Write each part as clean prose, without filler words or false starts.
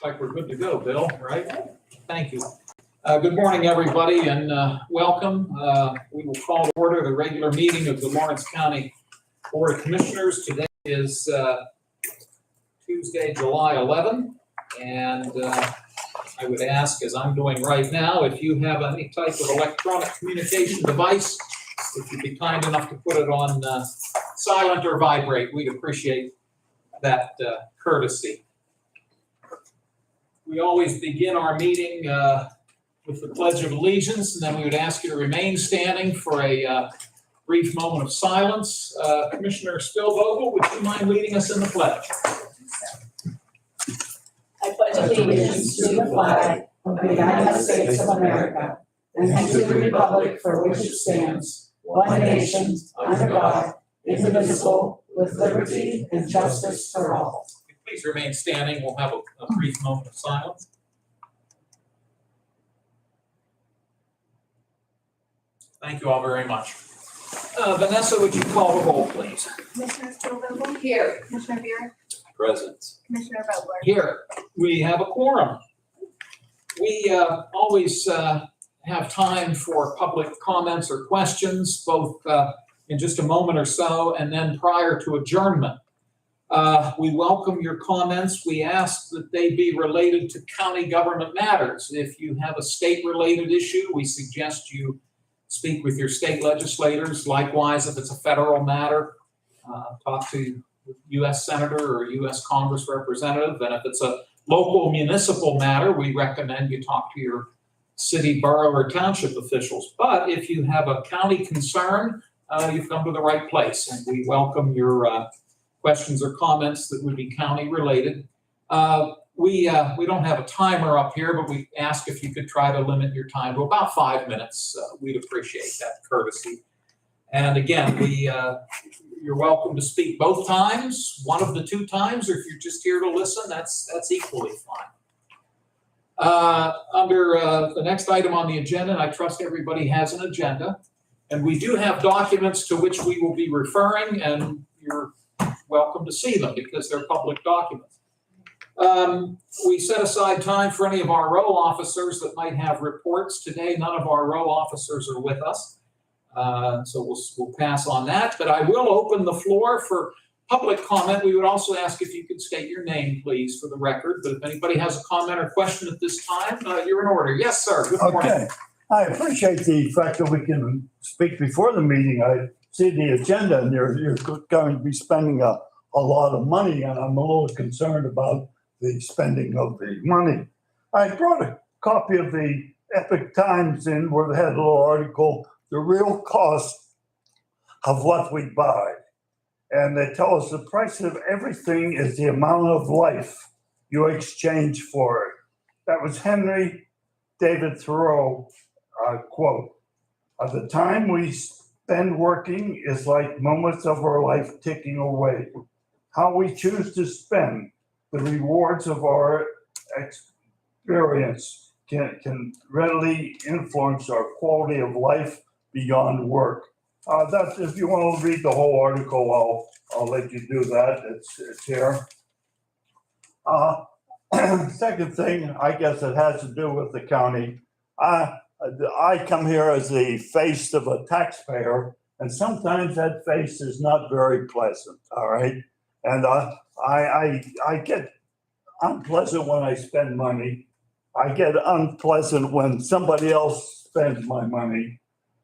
Like we're good to go, Bill, right? Thank you. Good morning, everybody, and welcome. We will call to order the regular meeting of the Lawrence County Board of Commissioners. Today is Tuesday, July 11, and I would ask, as I'm doing right now, if you have any type of electronic communication device, if you'd be kind enough to put it on silent or vibrate, we'd appreciate that courtesy. We always begin our meeting with the Pledge of Allegiance, and then we would ask you to remain standing for a brief moment of silence. Commissioner Spillvogel, would you mind leading us in the pledge? I pledge allegiance to the flag of the United States of America and to the republic for which it stands, one nation, under God, indivisible, with liberty and justice for all. Please remain standing. We'll have a brief moment of silence. Thank you all very much. Vanessa, would you call the roll, please? Commissioner Spillvogel? Here. Commissioner Buick? Present. Commissioner Vogler? Here, we have a quorum. We always have time for public comments or questions, both in just a moment or so, and then prior to adjournment. We welcome your comments. We ask that they be related to county government matters. If you have a state-related issue, we suggest you speak with your state legislators. Likewise, if it's a federal matter, talk to U.S. Senator or U.S. Congress representative. And if it's a local municipal matter, we recommend you talk to your city, borough, or township officials. But if you have a county concern, you've come to the right place, and we welcome your questions or comments that would be county related. We don't have a timer up here, but we ask if you could try to limit your time to about 5 minutes. We'd appreciate that courtesy. And again, you're welcome to speak both times, one of the two times, or if you're just here to listen, that's equally fine. Under the next item on the agenda, and I trust everybody has an agenda, and we do have documents to which we will be referring, and you're welcome to see them because they're public documents. We set aside time for any of our row officers that might have reports. Today, none of our row officers are with us, so we'll pass on that. But I will open the floor for public comment. We would also ask if you could state your name, please, for the record. But if anybody has a comment or question at this time, you're in order. Yes, sir. Good morning. Okay. I appreciate the fact that we can speak before the meeting. I see the agenda, and you're going to be spending a lot of money, and I'm a little concerned about the spending of the money. I brought a copy of the Epoch Times in where they had a little article, The Real Cost of What We Buy. And they tell us the price of everything is the amount of life you exchange for it. That was Henry David Thoreau quote. The time we spend working is like moments of our life ticking away. How we choose to spend the rewards of our experience can readily influence our quality of life beyond work. That if you want to read the whole article, I'll let you do that. It's here. Second thing, I guess it has to do with the county. I come here as the face of a taxpayer, and sometimes that face is not very pleasant. All right, and I get unpleasant when I spend money. I get unpleasant when somebody else spends my money.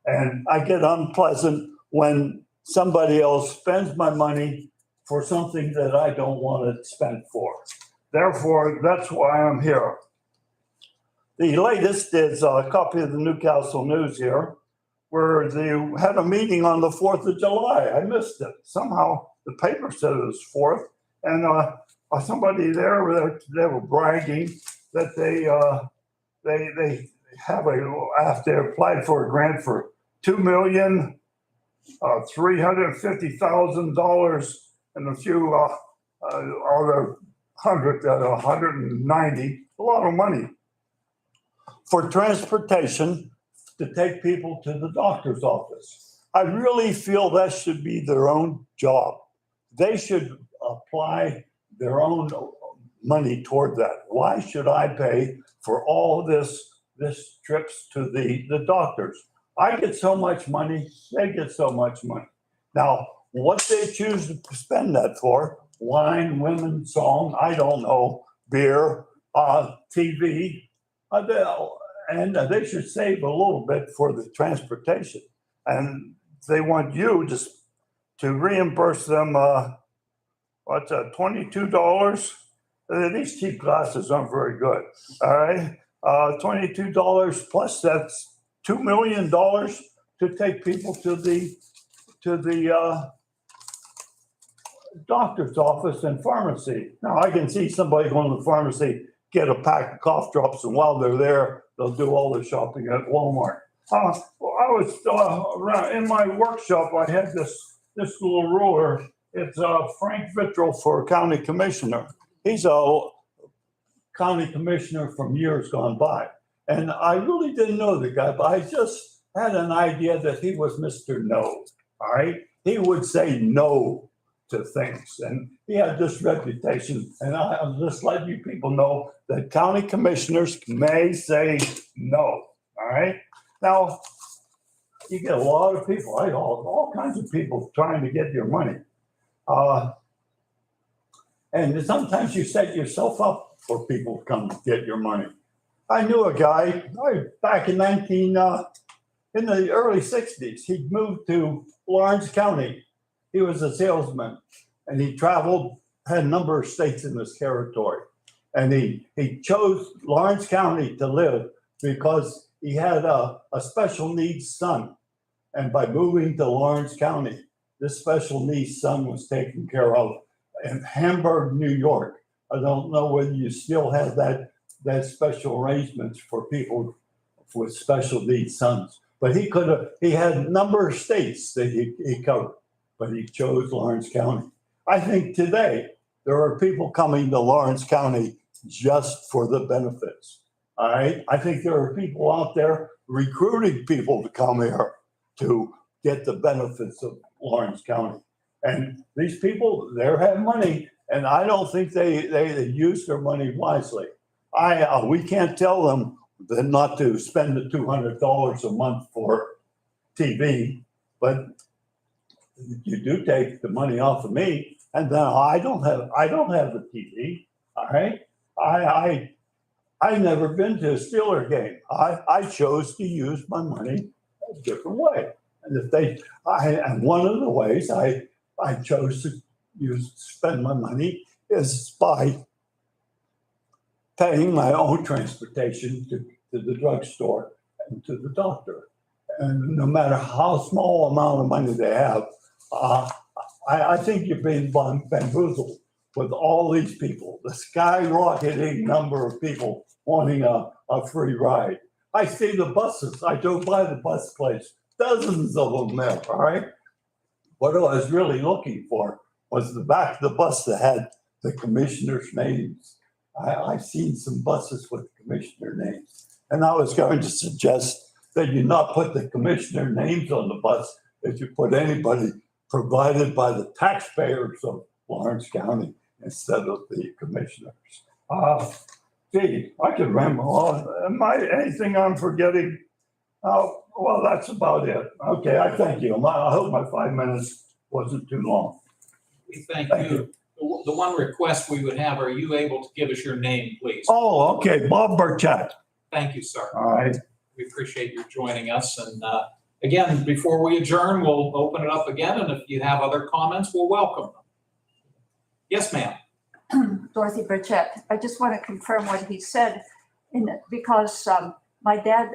And I get unpleasant when somebody else spends my money for something that I don't want it spent for. Therefore, that's why I'm here. The latest is a copy of the Newcastle News here, where they had a meeting on the 4th of July. I missed it. Somehow the paper said it was 4th. And somebody there, they were bragging that they have after applied for a grant for $2,350,000 and a few other 190, a lot of money for transportation to take people to the doctor's office. I really feel that should be their own job. They should apply their own money toward that. Why should I pay for all this trips to the doctors? I get so much money, they get so much money. Now, what they choose to spend that for, wine, women, song, I don't know, beer, TV, and they should save a little bit for the transportation. And they want you to reimburse them, what's that, $22? These cheap glasses aren't very good, all right? $22 plus that's $2 million to take people to the doctor's office and pharmacy. Now, I can see somebody going to the pharmacy, get a pack of cough drops, and while they're there, they'll do all the shopping at Walmart. I was around in my workshop. I had this little ruler. It's Frank Vittrell for county commissioner. He's a county commissioner from years gone by, and I really didn't know the guy, but I just had an idea that he was Mr. No. All right, he would say no to things, and he had this reputation. And I'm just letting you people know that county commissioners may say no. All right. Now, you get a lot of people, right? All kinds of people trying to get your money. And sometimes you set yourself up for people to come get your money. I knew a guy back in in the early 60s. He moved to Lawrence County. He was a salesman, and he traveled, had a number of states in his territory. And he chose Lawrence County to live because he had a special needs son. And by moving to Lawrence County, this special needs son was taken care of in Hamburg, New York. I don't know whether you still have that special arrangements for people with special needs sons. But he had a number of states that he covered, but he chose Lawrence County. I think today there are people coming to Lawrence County just for the benefits. All right. I think there are people out there recruiting people to come here to get the benefits of Lawrence County. And these people, they have money, and I don't think they use their money wisely. We can't tell them that not to spend the $200 a month for TV, but you do take the money off of me, and then I don't have the TV. All right. I've never been to a Steeler game. I chose to use my money a different way. And one of the ways I chose to spend my money is by paying my own transportation to the drugstore and to the doctor. And no matter how small amount of money they have, I think you're being bamboozled with all these people, the skyrocketing number of people wanting a free ride. I see the buses. I drove by the bus place, dozens of them there, all right? What I was really looking for was the back of the bus that had the commissioner's names. I've seen some buses with commissioner names. And I was going to suggest that you not put the commissioner names on the bus, that you put anybody provided by the taxpayers of Lawrence County instead of the commissioners. Gee, I can remember anything I'm forgetting? Well, that's about it. Okay, I thank you. I hope my 5 minutes wasn't too long. We thank you. The one request we would have, are you able to give us your name, please? Oh, okay, Bob Burchett. Thank you, sir. All right. We appreciate you joining us. And again, before we adjourn, we'll open it up again. And if you have other comments, we'll welcome them. Yes, ma'am. Dorothy Burchett. I just want to confirm what he said because my dad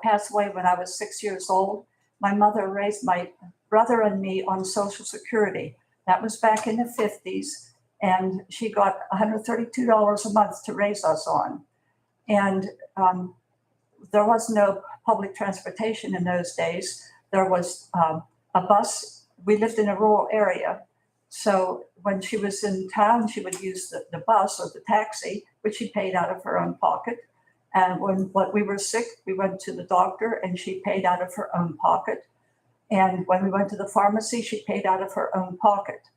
passed away when I was 6 years old. My mother raised my brother and me on Social Security. That was back in the 50s, and she got $132 a month to raise us on. And there was no public transportation in those days. There was a bus. We lived in a rural area. So when she was in town, she would use the bus or the taxi, which she paid out of her own pocket. And when we were sick, we went to the doctor and she paid out of her own pocket. And when we went to the pharmacy, she paid out of her own pocket.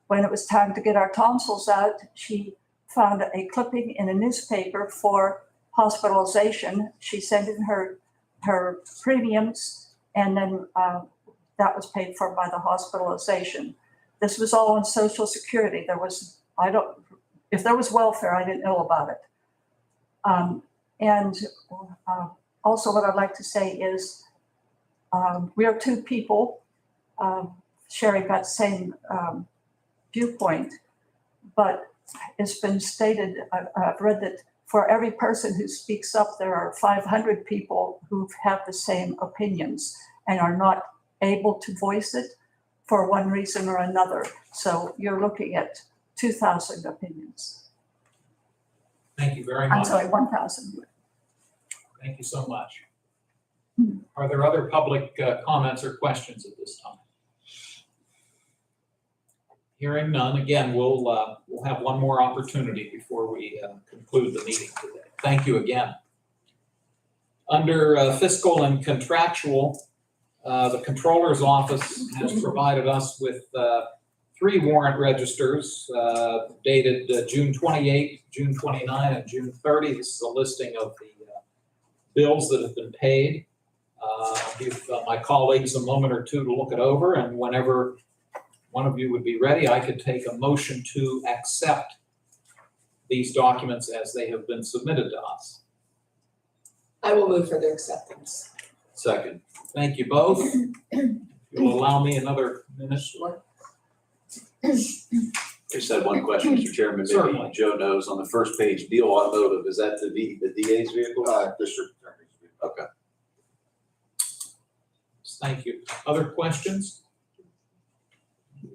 When it was time to get our tonsils out, she found a clipping in a newspaper for hospitalization. She sent in her premiums, and then that was paid for by the hospitalization. This was all on Social Security. If there was welfare, I didn't know about it. And also what I'd like to say is we are two people sharing that same viewpoint, but it's been stated, I've read that for every person who speaks up, there are 500 people who have the same opinions and are not able to voice it for one reason or another. So you're looking at 2,000 opinions. Thank you very I'm much. sorry, 1,000. Thank you so much. Are there other public comments or questions at this time? Hearing none, again, we'll have one more opportunity before we conclude the meeting today. Thank you again. Under fiscal and contractual, the Controller's Office has provided us with 3 warrant registers dated June 28, June 29, and June 30. This is a listing of the bills that have been paid. I'll give my colleagues a moment or two to look it over, and whenever one of you would be ready, I could take a motion to accept these documents as they have been submitted to us. I will move for their acceptance. Second. Thank you both. If you'll allow me another minute. Just had one question, Mr. Chairman. Certainly. Maybe Joe knows, on the first page, Deal Automotive, is that the DA's vehicle? District Attorney's. Okay. Thank you. Other questions?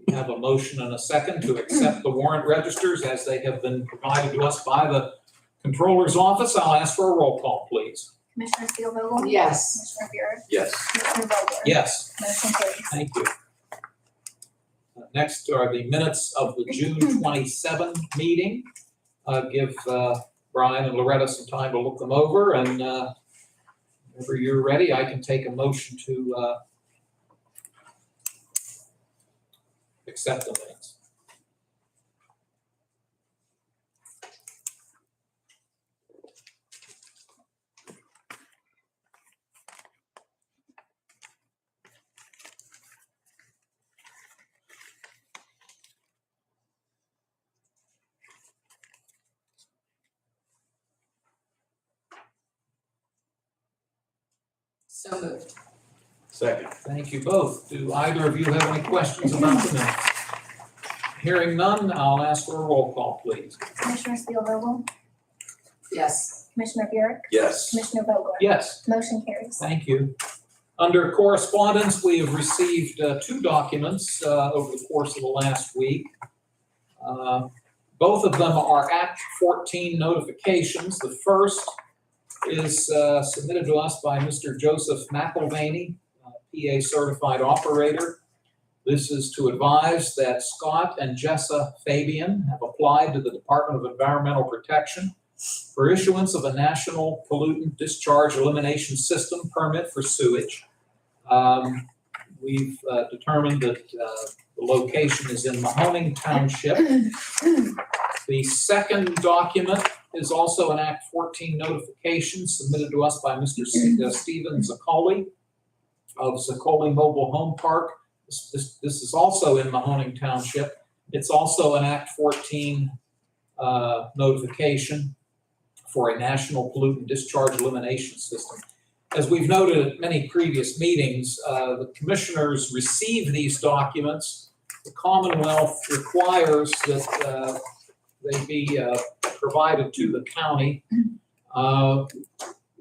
We have a motion and a second to accept the warrant registers as they have been provided to us by the Controller's Office. I'll ask for a roll call, please. Commissioner Steelvogel? Yes. Commissioner Buick? Yes. Commissioner Vogler? Yes. Motion carries. Thank you. Next are the minutes of the June 27 meeting. Give Brian and Loretta some time to look them over, and whenever you're ready, I can take a motion to accept the minutes. So moved. Second. Thank you both. Do either of you have any questions about the minutes? Hearing none, I'll ask for a roll call, please. Commissioner Steelvogel? Yes. Commissioner Buick? Yes. Commissioner Vogler? Yes. Motion carries. Thank you. Under correspondence, we have received 2 documents over the course of the last week. Both of them are Act 14 notifications. The first is submitted to us by Mr. Joseph McElvaney, PA certified operator. This is to advise that Scott and Jessa Fabian have applied to the Department of Environmental Protection for issuance of a National Pollutant Discharge Elimination System permit for sewage. We've determined that the location is in Mahoning Township. The second document is also an Act 14 notification submitted to us by Mr. Stephen Zaccoli of Zaccoli Mobile Home Park. This is also in Mahoning Township. It's also an Act 14 notification for a National Pollutant Discharge Elimination System. As we've noted at many previous meetings, the commissioners receive these documents. The Commonwealth requires that they be provided to the county.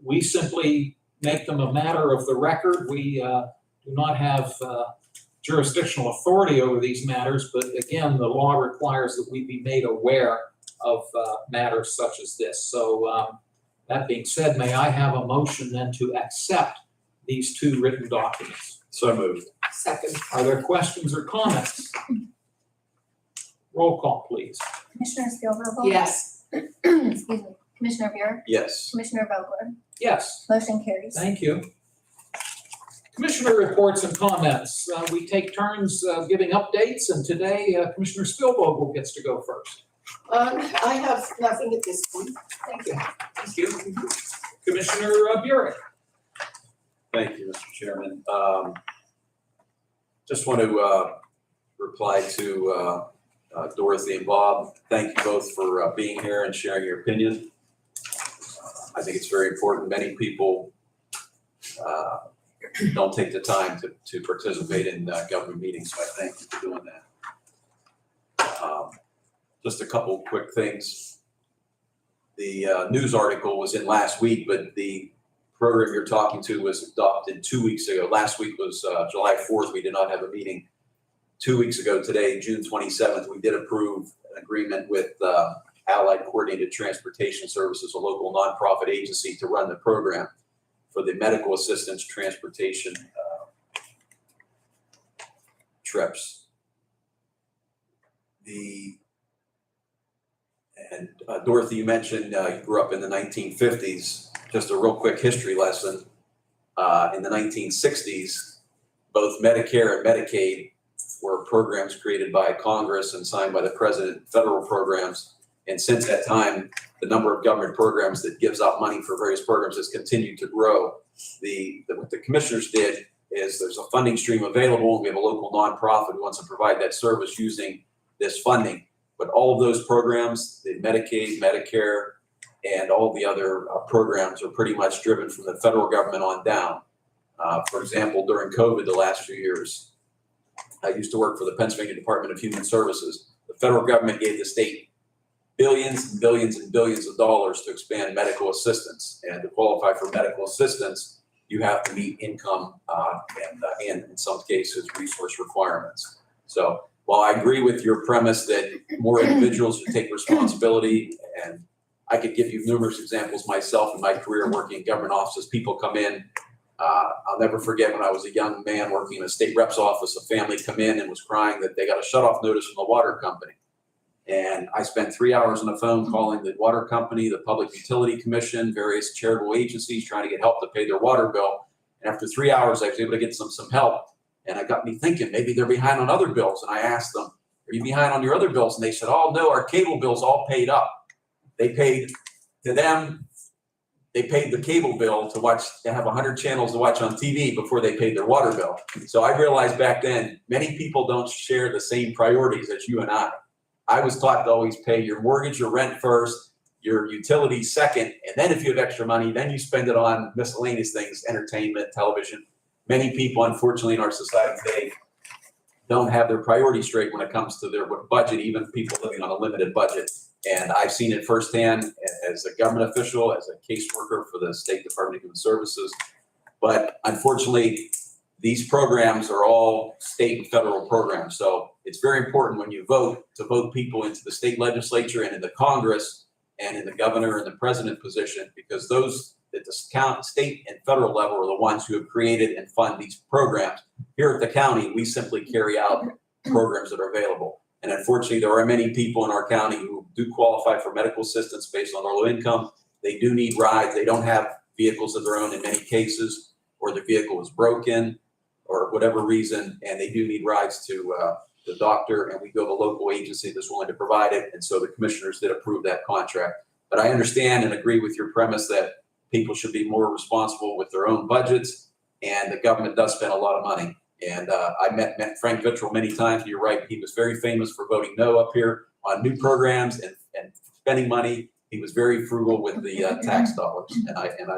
We simply make them a matter of the record. We do not have jurisdictional authority over these matters, but again, the law requires that we be made aware of matters such as this. So that being said, may I have a motion then to accept these 2 written documents? So moved. Second. Are there questions or comments? Roll call, please. Commissioner Steelvogel? Yes. Excuse me. Commissioner Buick? Yes. Commissioner Vogler? Yes. Motion carries. Thank you. Commissioner reports and comments. We take turns giving updates, and today Commissioner Spielvogel gets to go first. I have nothing at this point. Thank you. Thank you. Commissioner Burek. Thank you, Mr. Chairman. Just want to reply to Dorothy and Bob. Thank you both for being here and sharing your opinion. I think it's very important. Many people don't take the time to participate in government meetings, so I thank you for doing that. Just a couple quick things. The news article was in last week, but the program you're talking to was adopted 2 weeks ago. Last week was July 4th. We did not have a meeting. 2 weeks ago today, June 27th, we did approve an agreement with Allied Coordinated Transportation Services, a local nonprofit agency, to run the program for the medical assistance transportation trips. Dorothy, you mentioned you grew up in the 1950s. Just a real quick history lesson. In the 1960s, both Medicare and Medicaid were programs created by Congress and signed by the president, federal programs. And since that time, the number of government programs that gives out money for various programs has continued to grow. What the commissioners did is there's a funding stream available. We have a local nonprofit who wants to provide that service using this funding. But all of those programs, the Medicaid, Medicare, and all the other programs are pretty much driven from the federal government on down. For example, during COVID the last few years, I used to work for the Pennsylvania Department of Human Services. The federal government gave the state billions and billions and billions of dollars to expand medical assistance. And to qualify for medical assistance, you have to meet income and in some cases, resource requirements. So while I agree with your premise that more individuals should take responsibility, and I could give you numerous examples myself in my career working in government offices, people come in. I'll never forget when I was a young man working in a state rep's office, a family come in and was crying that they got a shutoff notice from the water company. And I spent 3 hours on the phone calling the water company, the Public Utility Commission, various charitable agencies trying to get help to pay their water bill. And after 3 hours, I was able to get some help. And it got me thinking, maybe they're behind on other bills. And I asked them, are you behind on your other bills? And they said, oh, no, our cable bill's all paid up. They paid to them. They paid the cable bill to have 100 channels to watch on TV before they paid their water bill. So I realized back then, many people don't share the same priorities as you and I. I was taught to always pay your mortgage, your rent first, your utilities second, and then if you have extra money, then you spend it on miscellaneous things, entertainment, television. Many people, unfortunately, in our society today don't have their priorities straight when it comes to their budget, even people living on a limited budget. And I've seen it firsthand as a government official, as a caseworker for the State Department of Human Services. But unfortunately, these programs are all state and federal programs. So it's very important when you vote to vote people into the state legislature and in the Congress and in the governor and the president position, because those at the state and federal level are the ones who have created and fund these programs. Here at the county, we simply carry out programs that are available. And unfortunately, there are many people in our county who do qualify for medical assistance based on their low income. They do need rides. They don't have vehicles of their own in many cases, or the vehicle is broken or whatever reason, and they do need rides to the doctor, and we go to a local agency that's willing to provide it. And so the commissioners did approve that contract. But I understand and agree with your premise that people should be more responsible with their own budgets, and the government does spend a lot of money. And I met Frank Vittrell many times. And you're right, he was very famous for voting no up here on new programs and spending money. He was very frugal with the tax dollars, and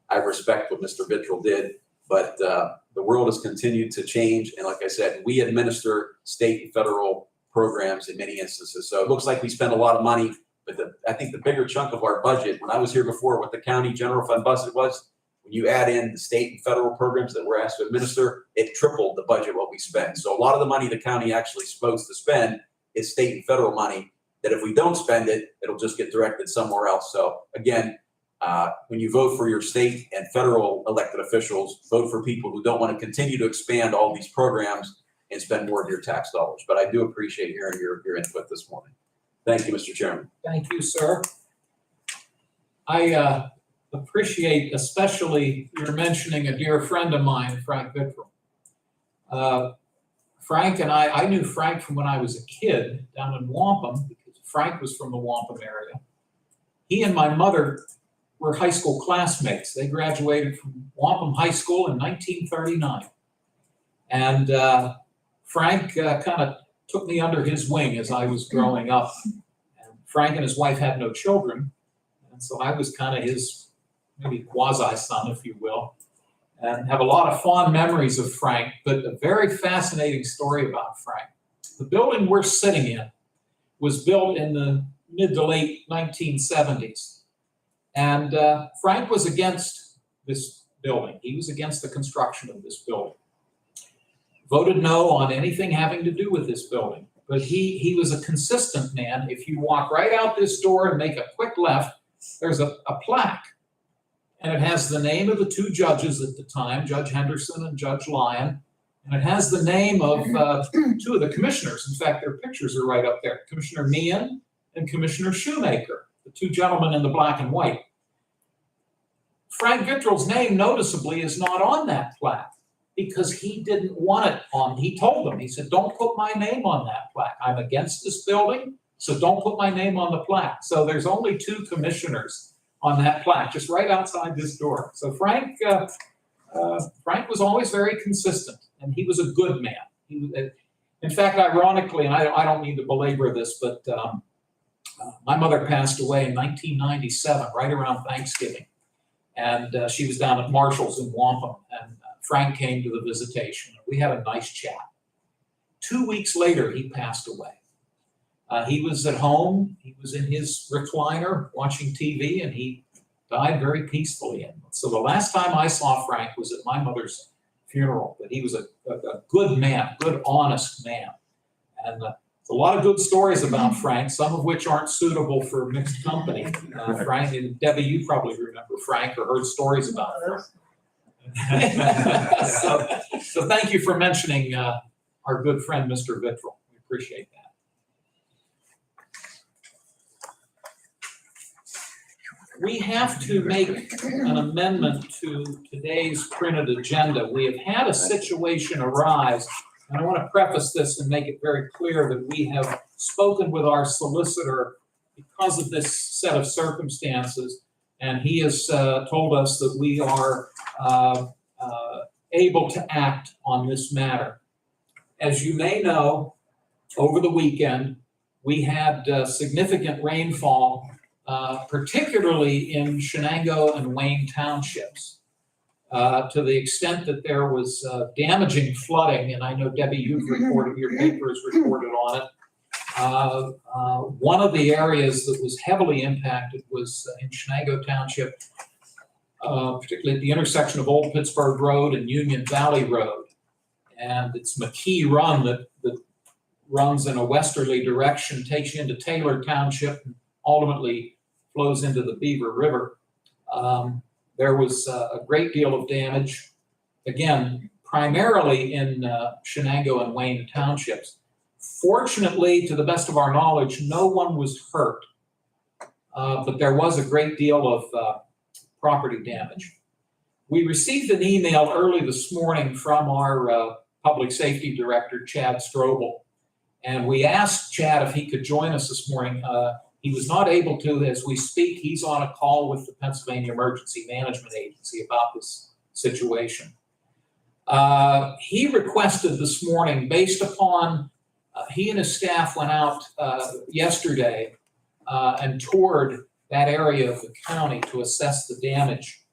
I respect what Mr. Vittrell did. But the world has continued to change, and like I said, we administer state and federal programs in many instances. So it looks like we spend a lot of money, but I think the bigger chunk of our budget, when I was here before, what the county general fund budget was, when you add in the state and federal programs that we're asked to administer, it tripled the budget what we spend. So a lot of the money the county actually is supposed to spend is state and federal money, that if we don't spend it, it'll just get directed somewhere else. So again, when you vote for your state and federal elected officials, vote for people who don't want to continue to expand all these programs and spend more of your tax dollars. But I do appreciate hearing your input this morning. Thank you, Mr. Chairman. Thank you, sir. I appreciate especially your mentioning a dear friend of mine, Frank Vittrell. Frank and I knew Frank from when I was a kid down in Wampum, because Frank was from the Wampum area. He and my mother were high school classmates. They graduated from Wampum High School in 1939. And Frank kind of took me under his wing as I was growing up. And Frank and his wife had no children, and so I was kind of his maybe quasi-son, if you will, and have a lot of fond memories of Frank, but a very fascinating story about Frank. The building we're sitting in was built in the mid to late 1970s. And Frank was against this building. He was against the construction of this building. Voted no on anything having to do with this building. But he was a consistent man. If you walk right out this door and make a quick left, there's a plaque. And it has the name of the two judges at the time, Judge Henderson and Judge Lyon. And it has the name of two of the commissioners. In fact, their pictures are right up there. Commissioner Meehan and Commissioner Shoemaker, the two gentlemen in the black and white. Frank Vittrell's name noticeably is not on that plaque because he didn't want it on. He told them, he said, don't put my name on that plaque. I'm against this building, so don't put my name on the plaque. So there's only two commissioners on that plaque, just right outside this door. So Frank was always very consistent, and he was a good man. In fact, ironically, and I don't mean to belabor this, but my mother passed away in 1997, right around Thanksgiving. And she was down at Marshall's in Wampum, and Frank came to the visitation. We had a nice chat. 2 weeks later, he passed away. He was at home. He was in his recliner watching TV, and he died very peacefully. And so the last time I saw Frank was at my mother's funeral. But he was a good man, good, honest man. And a lot of good stories about Frank, some of which aren't suitable for mixed company. Frank and Debbie, you probably remember Frank or heard stories about Frank. So thank you for mentioning our good friend, Mr. Vittrell. We appreciate that. We have to make an amendment to today's printed agenda. We have had a situation arise, and I want to preface this and make it very clear that we have spoken with our solicitor because of this set of circumstances, and he has told us that we are able to act on this matter. As you may know, over the weekend, we had significant rainfall, particularly in Shenango and Wayne townships, to the extent that there was damaging flooding, and I know, Debbie, you've reported, your paper has reported on it. One of the areas that was heavily impacted was in Shenango Township, particularly at the intersection of Old Pittsburgh Road and Union Valley Road. And it's McKee Run that runs in a westerly direction, takes you into Taylor Township, and ultimately flows into the Beaver River. There was a great deal of damage, again, primarily in Shenango and Wayne townships. Fortunately, to the best of our knowledge, no one was hurt, but there was a great deal of property damage. We received an email early this morning from our Public Safety Director, Chad Strobel, and we asked Chad if he could join us this morning. He was not able to. As we speak, he's on a call with the Pennsylvania Emergency Management Agency about this situation. He requested this morning, based upon, he and his staff went out yesterday and toured that area of the county to assess the damage.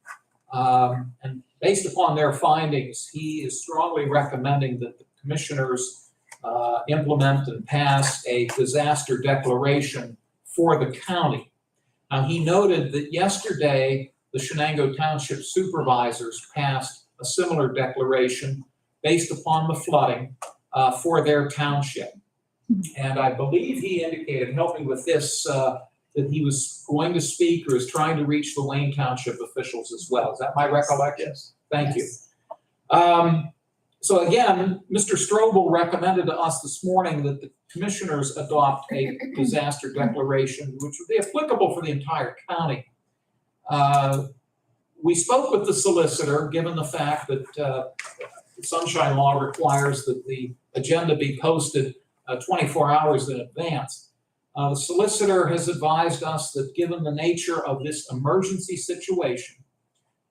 And based upon their findings, he is strongly recommending that the commissioners implement and pass a disaster declaration for the county. Now, he noted that yesterday, the Shenango Township supervisors passed a similar declaration based upon the flooding for their township. And I believe he indicated, help me with this, that he was going to speak or is trying to reach the Wayne Township officials as well. Is that my recollection? Yes. Thank you. So again, Mr. Strobel recommended to us this morning that the commissioners adopt a disaster declaration, which would be applicable for the entire county. We spoke with the solicitor, given the fact that the Sunshine Law requires that the agenda be posted 24 hours in advance. The solicitor has advised us that given the nature of this emergency situation,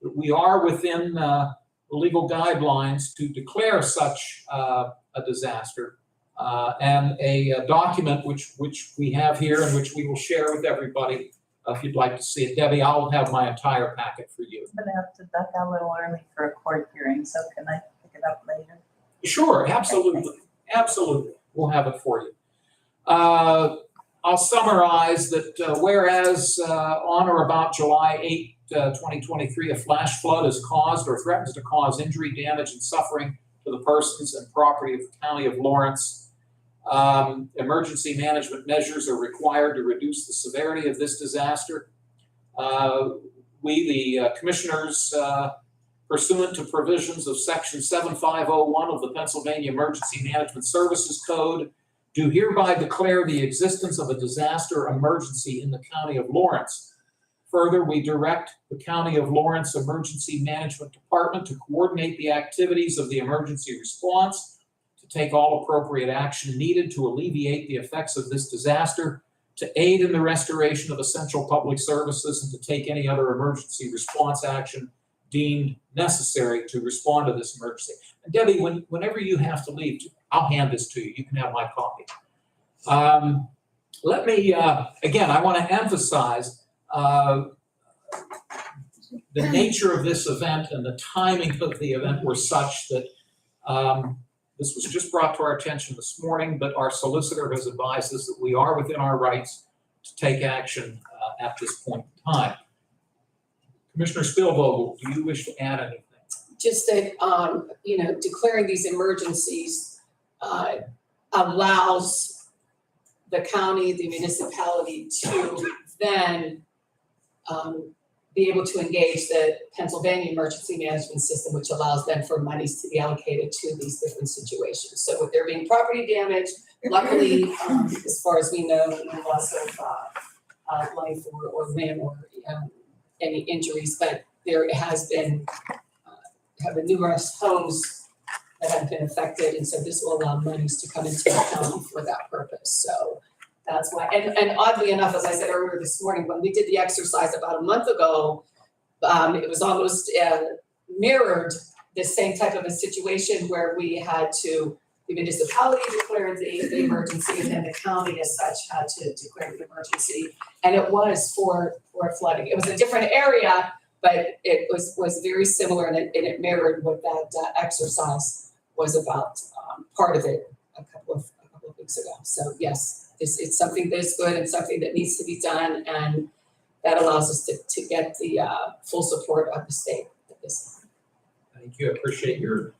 that we are within the legal guidelines to declare such a disaster. And a document which we have here and which we will share with everybody if you'd like to see it. Debbie, I'll have my entire packet for you. I'm gonna have to duck out a little early for a court hearing, so can I pick it up later? Sure, absolutely, absolutely. We'll have it for you. I'll summarize that whereas on or about July 8, 2023, a flash flood has caused or threatens to cause injury, damage, and suffering to the persons and property of the County of Lawrence. Emergency management measures are required to reduce the severity of this disaster. We, the commissioners, pursuant to provisions of Section 7501 of the Pennsylvania Emergency Management Services Code, do hereby declare the existence of a disaster emergency in the County of Lawrence. Further, we direct the County of Lawrence Emergency Management Department to coordinate the activities of the emergency response, to take all appropriate action needed to alleviate the effects of this disaster, to aid in the restoration of essential public services, and to take any other emergency response action deemed necessary to respond to this emergency. And Debbie, whenever you have to leave, I'll hand this to you. You can have my copy. Let me, again, I want to emphasize the nature of this event and the timing of the event were such that this was just brought to our attention this morning, but our solicitor has advised us that we are within our rights to take action at this point in time. Commissioner Spielvogel, do you wish to add anything? Just that, declaring these emergencies allows the county, the municipality to then be able to engage the Pennsylvania Emergency Management System, which allows them for monies to be allocated to these different situations. So with there being property damage, luckily, as far as we know, no loss of life or limb or any injuries, but there has been numerous homes that have been affected, and so this will allow monies to come into the county for that purpose. So that's why, and oddly enough, as I said earlier this morning, when we did the exercise about a month ago, it was almost mirrored the same type of a situation where we had to, the municipality declared the emergency, and then the county as such had to declare the emergency. And it was for flooding. It was a different area, but it was very similar, and it mirrored what that exercise was about, part of it a couple of weeks ago. So yes, it's something that's good and something that needs to be done, and that allows us to get the full support of the state at this time. Thank you. I appreciate your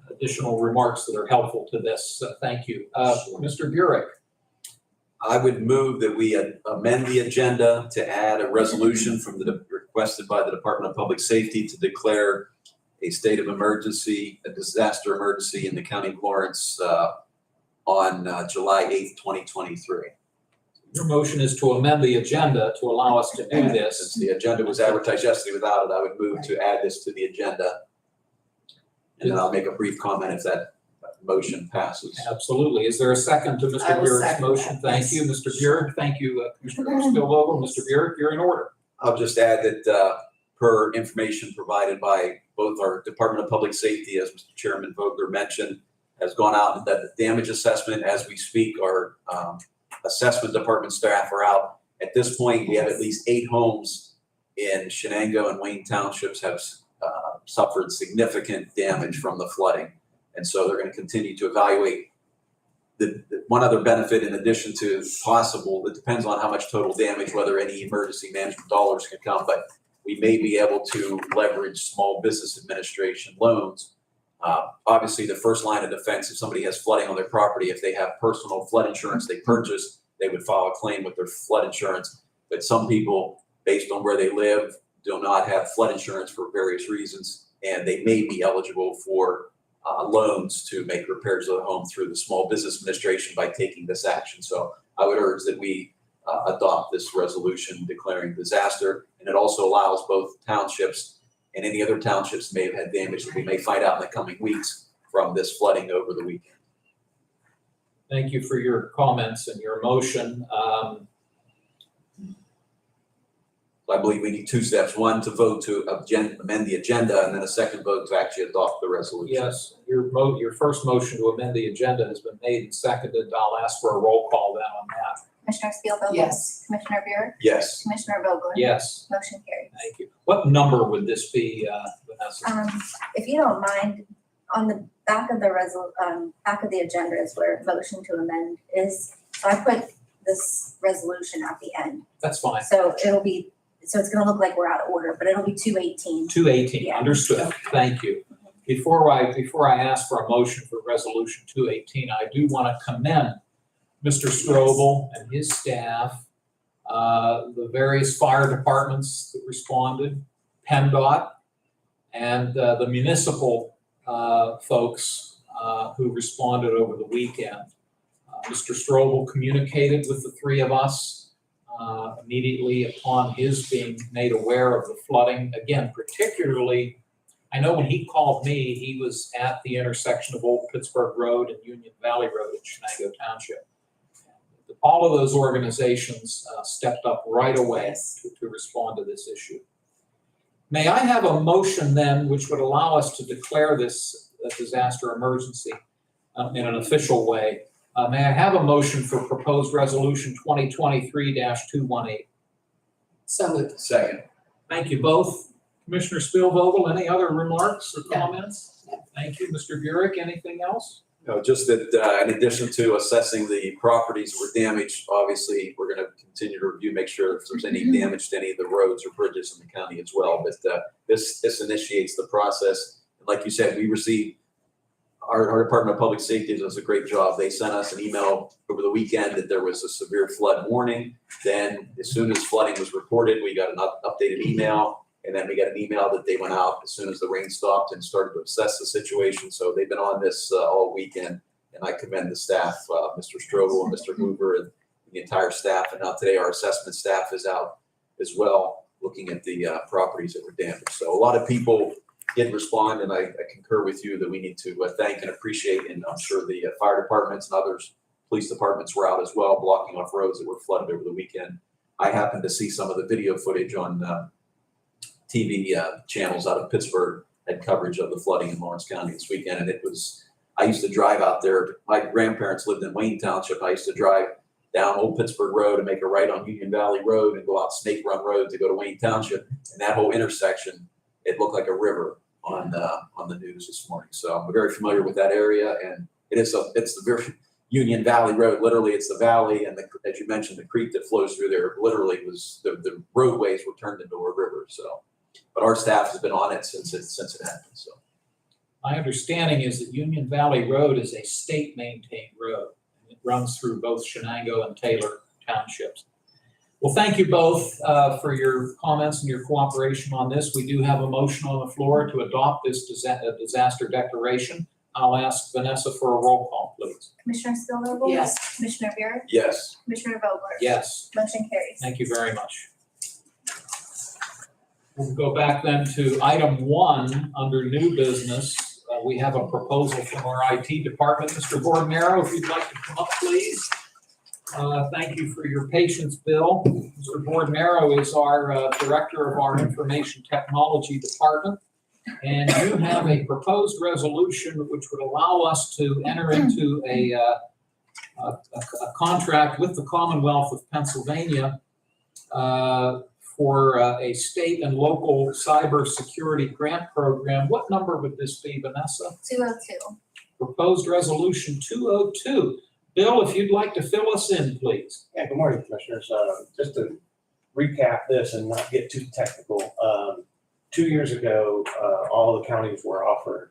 additional remarks that are helpful to this. Thank you. Mr. Burek. I would move that we amend the agenda to add a resolution requested by the Department of Public Safety to declare a state of emergency, a disaster emergency in the County of Lawrence on July 8th, 2023. Your motion is to amend the agenda to allow us to do this. Since the agenda was advertised yesterday without it, I would move to add this to the agenda. And then I'll make a brief comment if that motion passes. Absolutely. Is there a second to I Mr. will Burek's second motion? that, Thank yes. you, Mr. Burek. Thank you, Commissioner Spielvogel. Mr. Burek, you're in order. I'll just add that per information provided by both our Department of Public Safety, as Mr. Chairman Vogler mentioned, has gone out, that the damage assessment as we speak, our assessment department staff are out. At this point, we have at least 8 homes in Shenango and Wayne Townships have suffered significant damage from the flooding. And so they're going to continue to evaluate. The one other benefit in addition to possible, it depends on how much total damage, whether any emergency management dollars can come, but we may be able to leverage Small Business Administration loans. Obviously, the first line of defense, if somebody has flooding on their property, if they have personal flood insurance they purchase, they would file a claim with their flood insurance. But some people, based on where they live, do not have flood insurance for various reasons, and they may be eligible for loans to make repairs of the home through the Small Business Administration by taking this action. So I would urge that we adopt this resolution declaring disaster, and it also allows both townships and any other townships may have had damage that we may find out in the coming weeks from this flooding over the weekend. Thank you for your comments and your motion. I believe we need two steps. One, to vote to amend the agenda, and then a second vote to actually adopt the resolution. Yes, your first motion to amend the agenda has been made and seconded. I'll ask for a roll call then on that. Commissioner Spielvogel? Yes. Commissioner Buick? Yes. Commissioner Vogler? Yes, Motion carries. thank you. What number would this be, Vanessa? If you don't mind, on the back of the back of the agenda is where motion to amend is. So I put this resolution at the end. That's fine. So it's gonna look like we're out of order, but it'll be 218. 218, Yeah. understood. Thank you. Before I ask for a motion for resolution 218, I do want to commend Mr. Strobel and his staff, the various fire departments that responded, PennDOT, and the municipal folks who responded over the weekend. Mr. Strobel communicated with the three of us immediately upon his being made aware of the flooding. Again, particularly, I know when he called me, he was at the intersection of Old Pittsburgh Road and Union Valley Road in Shenango Township. All of those organizations stepped up right away to respond to this issue. May I have a motion then which would allow us to declare this a disaster emergency in an official way? May I have a motion for proposed resolution 2023-218? So moved. Second. Thank you both. Commissioner Spielvogel, any other remarks or No. comments? Thank you. Mr. Burek, anything else? No, just that in addition to assessing the properties that were damaged, obviously, we're going to continue to review, make sure if there's any damage to any of the roads or bridges in the county as well. But this initiates the process. And like you said, we received, our Department of Public Safety does a great job. They sent us an email over the weekend that there was a severe flood warning. Then as soon as flooding was reported, we got an updated email. And then we got an email that they went out as soon as the rain stopped and started to assess the situation. So they've been on this all weekend, and I commend the staff, Mr. Strobel and Mr. Hoover and the entire staff. And now today our assessment staff is out as well, looking at the properties that were damaged. So a lot of people did respond, and I concur with you that we need to thank and appreciate, and I'm sure the fire departments and others, police departments were out as well, blocking off roads that were flooded over the weekend. I happened to see some of the video footage on TV channels out of Pittsburgh had coverage of the flooding in Lawrence County this weekend. And I used to drive out there. My grandparents lived in Wayne Township. I used to drive down Old Pittsburgh Road and make a right on Union Valley Road and go out Snake Run Road to go to Wayne Township. And that whole intersection, it looked like a river on the news this morning. So I'm very familiar with that area. And it's the very Union Valley Road. Literally, it's the valley. And as you mentioned, the creek that flows through there literally was the roadways were turned into a river. So. But our staff has been on it since it happened, so. My understanding is that Union Valley Road is a state-maintained road. And it runs through both Shenango and Taylor townships. Well, thank you both for your comments and your cooperation on this. We do have a motion on the floor to adopt this disaster declaration. I'll ask Vanessa for a roll call, please. Commissioner Spielvogel? Yes. Commissioner Buick? Yes. Commissioner Vogler? Yes. Motion carries. Thank you very much. We'll go back then to item 1 under new business. We have a proposal from our IT department. Mr. Bordenaro, if you'd like to come up, please. Thank you for your patience, Bill. Mr. Bordenaro is our director of our information technology department. And you have a proposed resolution which would allow us to enter into a contract with the Commonwealth of Pennsylvania for a state and local cybersecurity grant program. What number would this be, Vanessa? 202. Proposed resolution 202. Bill, if you'd like to fill us in, please. Yeah, good morning, Commissioners. Just to recap this and not get too technical, 2 years ago, all the counties were offered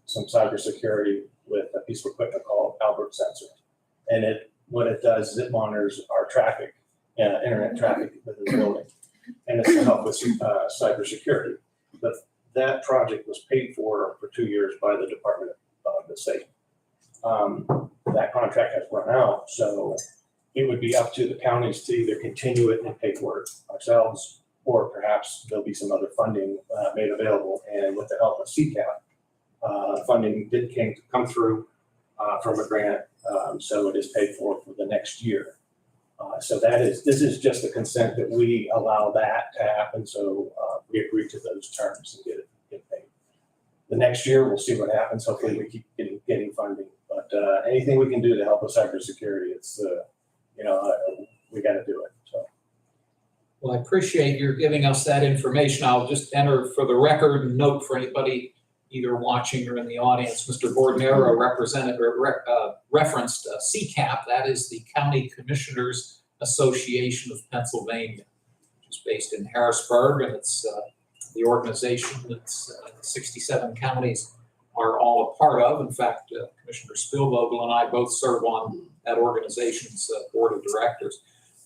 some cybersecurity with a piece of equipment called Albert Sensor. And what it does is it monitors our traffic, internet traffic within the building. And it's to help with cybersecurity. But that project was paid for 2 years by the Department of the State. That contract has run out, so it would be up to the counties to either continue it and pay for it ourselves, or perhaps there'll be some other funding made available. And with the help of CCAP, funding did come through from a grant So it is paid for the next year. So this is just the consent that we allow that to happen, so we agree to those terms and get paid. The next year, we'll see what happens. Hopefully, we keep getting funding. But anything we can do to help with cybersecurity, it's we got to do it. So. Well, I appreciate your giving us that information. I'll just enter for the record and note for anybody either watching or in the audience, Mr. Bordonaro referenced CCAP, that is the County Commissioners Association of Pennsylvania, which is based in Harrisburg, and it's the organization that 67 counties are all a part of. In fact, Commissioner Spielvogel and I both serve on that organization's board of directors.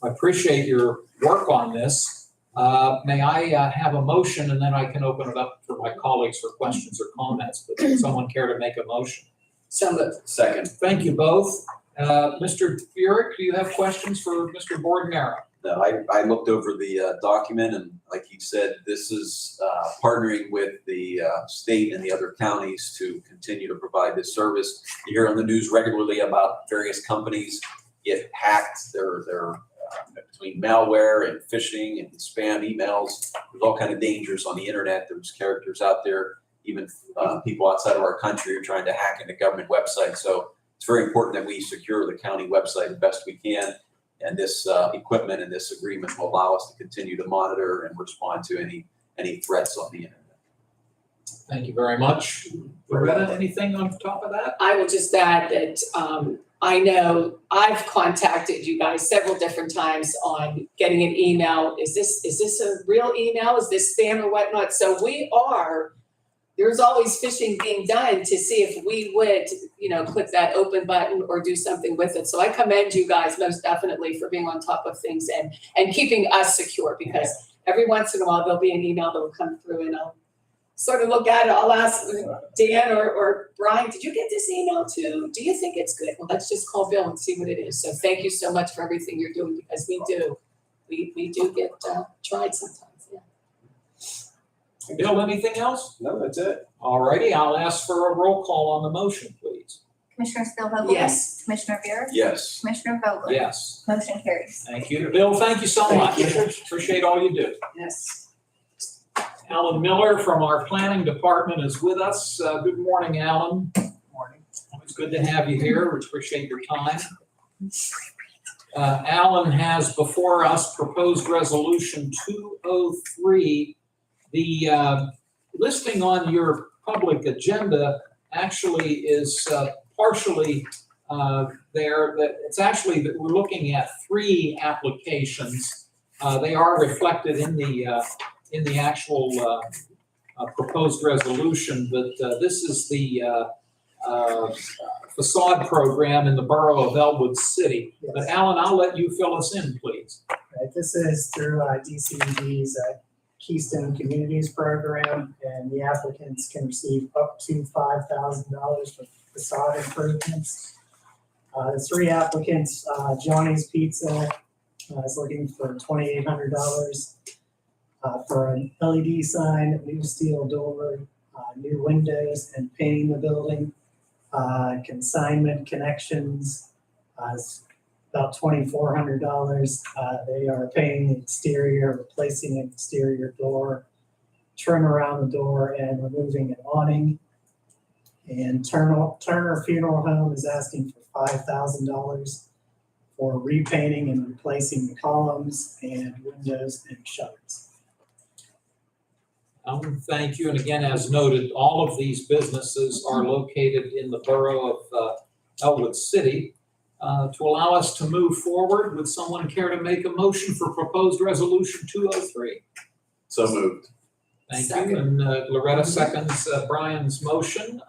I appreciate your work on this. May I have a motion, and then I can open it up for my colleagues for questions or comments, but does someone care to make a motion? So moved. Second. Thank you both. Mr. Burek, do you have questions for Mr. Bordonaro? No, I looked over the document, and like he said, this is partnering with the state and the other counties to continue to provide this service. You hear on the news regularly about various companies get hacked. They're between malware and phishing and spam emails. There's all kind of dangers on the internet. There's characters out there, even people outside of our country are trying to hack into government websites. So it's very important that we secure the county website the best we can. And this equipment and this agreement will allow us to continue to monitor and respond to any threats on the internet. Thank you very much. Loretta, anything on top of that? I will just add that I know I've contacted you guys several different times on getting an email. Is this a real email? Is this spam or whatnot? So there's always phishing being done to see if we would, click that open button or do something with it. So I commend you guys most definitely for being on top of things and keeping us secure, because every once in a while there'll be an email that will come through and I'll sort of look at it. I'll ask Dan or Brian, did you get this email too? Do you think it's good? Well, let's just call Bill and see what it is. So thank you so much for everything you're doing, because we do get tried sometimes. Yeah. Bill, anything else? No, that's it. All righty, I'll ask for a roll call on the motion, please. Commissioner Spielvogel? Yes. Commissioner Buick? Yes. Commissioner Vogler? Yes. Motion carries. Thank you. Bill, thank you so much. Appreciate all you do. Yes. Alan Miller from our planning department is with us. Good morning, Alan. Morning. It's good to have you here. We appreciate your time. Alan has before us proposed resolution 203. The listing on your public agenda actually is partially there. That it's actually that we're looking at 3 applications. They are reflected in the actual proposed resolution, but this is the facade program in the borough of Elwood City. Yes. But Alan, I'll let you fill us in, please. Right, this is through DCED's Keystone Communities Program, and the applicants can receive up to $5,000 for facade improvements. The 3 applicants, Johnny's Pizza is looking for $2,800 for an LED sign, new steel door, new windows, and painting the building. Consignment Connections is about $2,400. They are painting the exterior, replacing an exterior door, trim around the door, and removing an awning. And Turner Funeral Home is asking for $5,000 for repainting and replacing the columns and windows and shutters. Thank you. And again, as noted, all of these businesses are located in the borough of Elwood City. To allow us to move forward, would someone care to make a motion for proposed resolution 203? So moved. Thank you. And Loretta seconds Brian's motion.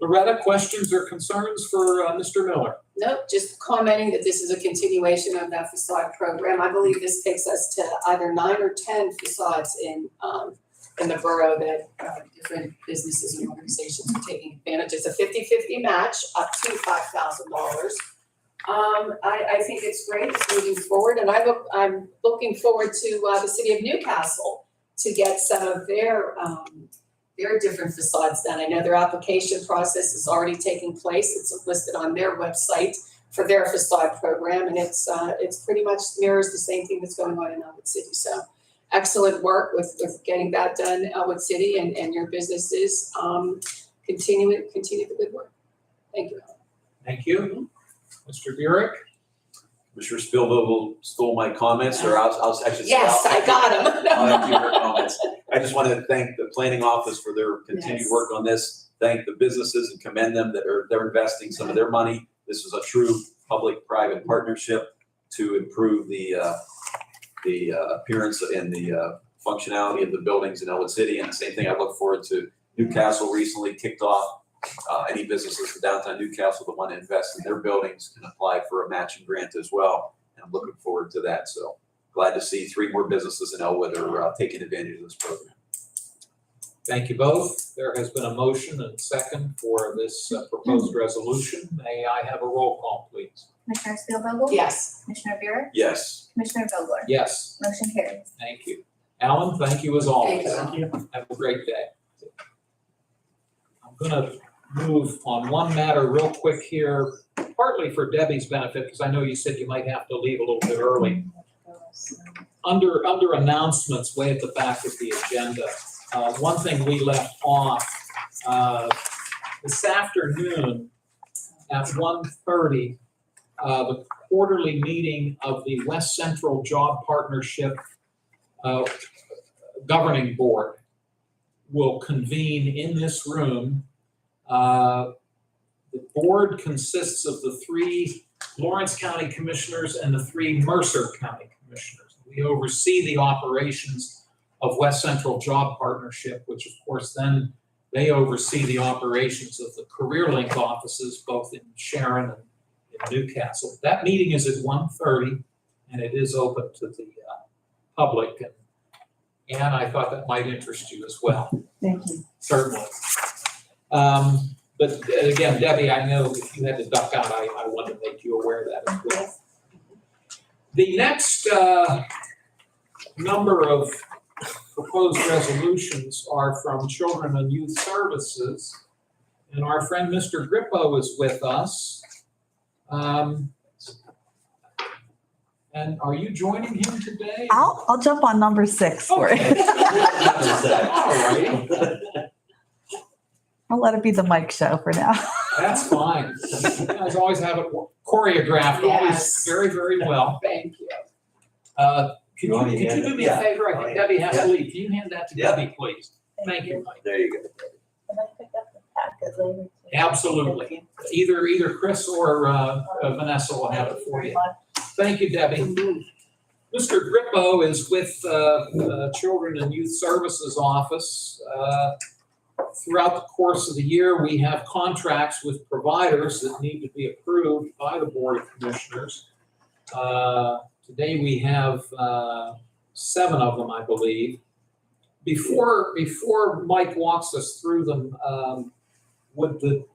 Loretta, questions or concerns for Mr. Miller? Nope, just commenting that this is a continuation of that facade program. I believe this takes us to either 9 or 10 facades in the borough that different businesses and organizations are taking advantage. It's a 50-50 match up to $5,000. I think it's great. It's moving forward, and I'm looking forward to the city of Newcastle to get some of their there are different facades done. I know their application process is already taking place. It's listed on their website for their facade program, and it's pretty much mirrors the same thing that's going on in Elwood City. So excellent work with getting that done, Elwood City and your businesses. Continue the good work. Thank you. Thank you. Mr. Burek? Commissioner Spielvogel stole my comments, or I should say. Yes, I got I'll have them. your comments. I just want to thank the planning office for their continued Yes. work on this. Thank the businesses and commend them that they're investing some of their money. This is a true public-private partnership to improve the appearance and the functionality of the buildings in Elwood City. And the same thing, I look forward to Newcastle recently kicked off. Any businesses in downtown Newcastle that want to invest in their buildings can apply for a matching grant as well. And I'm looking forward to that. So glad to see 3 more businesses in Elwood are taking advantage of this program. Thank you both. There has been a motion and second for this proposed resolution. May I have a roll call, please? Commissioner Spielvogel? Yes. Commissioner Buick? Yes. Commissioner Vogler? Yes, Motion carries. thank you. Alan, thank you as always. Thank you. Have a great day. I'm gonna move on one matter real quick here, partly for Debbie's benefit, because I know you said you might have to leave a little bit early. Under announcements, way at the back of the agenda, one thing we left off, this afternoon at 1:30, the quarterly meeting of the West Central Job Partnership Governing Board will convene in this room. The board consists of the 3 Lawrence County Commissioners and the 3 Mercer County Commissioners. We oversee the operations of West Central Job Partnership, which of course then they oversee the operations of the CareerLink offices, both in Sharon and in Newcastle. That meeting is at 1:30 and it is open to the public. And I thought that might interest you as well. Thank you. Certainly. But again, Debbie, I know if you had to duck out, I wanted to make you aware of that as well. The next number of proposed resolutions are from Children and Youth Services. And our friend Mr. Grippo is with us. And are you joining him today? I'll jump on number 6 for it. All righty. I'll let it be the mic show for now. That's fine. You guys always have it choreographed, always Yes. very, very well. Thank you. Could you do me a favor? I think Debbie has to leave. Can you hand that to Yeah. Debbie, please? Thank you, Mike. There you go. Can I pick up the packet later? too? Absolutely. Thank you. Either Chris or Vanessa will have it for you. Thank you, Debbie. Mr. Grippo is with Children and Youth Services Office. Throughout the course of the year, we have contracts with providers that need to be approved by the Board of Commissioners. Today we have 7 of them, I believe. Before Mike walks us through them, would the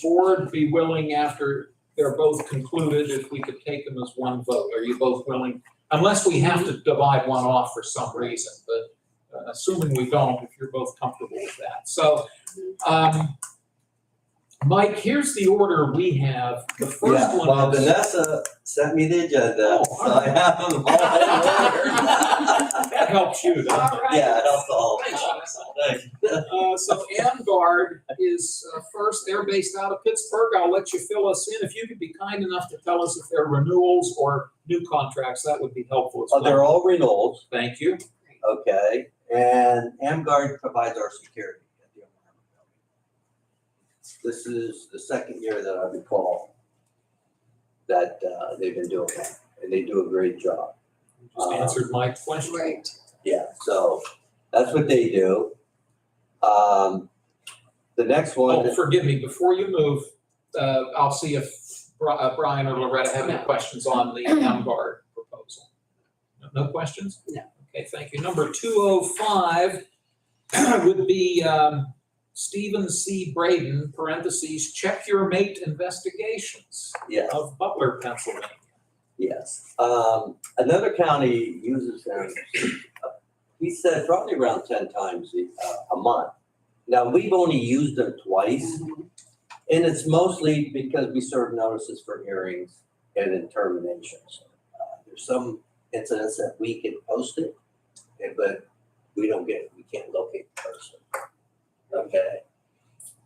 board be willing, after they're both concluded, if we could take them as one vote? Are you both willing? Unless we have to divide one off for some reason, but assuming we don't, if you're both comfortable with that. So, Mike, here's the order we have. The first Yeah, one well, is. Vanessa sent me the agenda, Oh, so I have them all in order. That helps you, doesn't it? All right. Yeah, it helps all. Thank So AmGuard is first. They're based out of Pittsburgh. I'll let you fill us in. If you could be kind enough to tell us if they're renewals or new contracts, that would be helpful as well. They're all renewals, Thank you. okay, and AmGuard provides our security at the Oklahoma building. This is the second year that I recall that they've been doing that, and they do a great job. Just answered my question. Great. Yeah, so that's what they do. The next one. Oh, forgive me. Before you move, I'll see if Brian or Loretta have any questions on the AmGuard proposal. No questions? No. Okay, thank you. Number 205 would be Stephen C. Braden, parentheses, Check Your Mate Investigations Yes. of Butler, Pennsylvania. Yes. Another county uses him, he said probably around 10 times a month. Now, we've only used them twice, and it's mostly because we serve notices for hearings and in terminations. There's some incidents that we can post it, but we can't locate the person. Okay,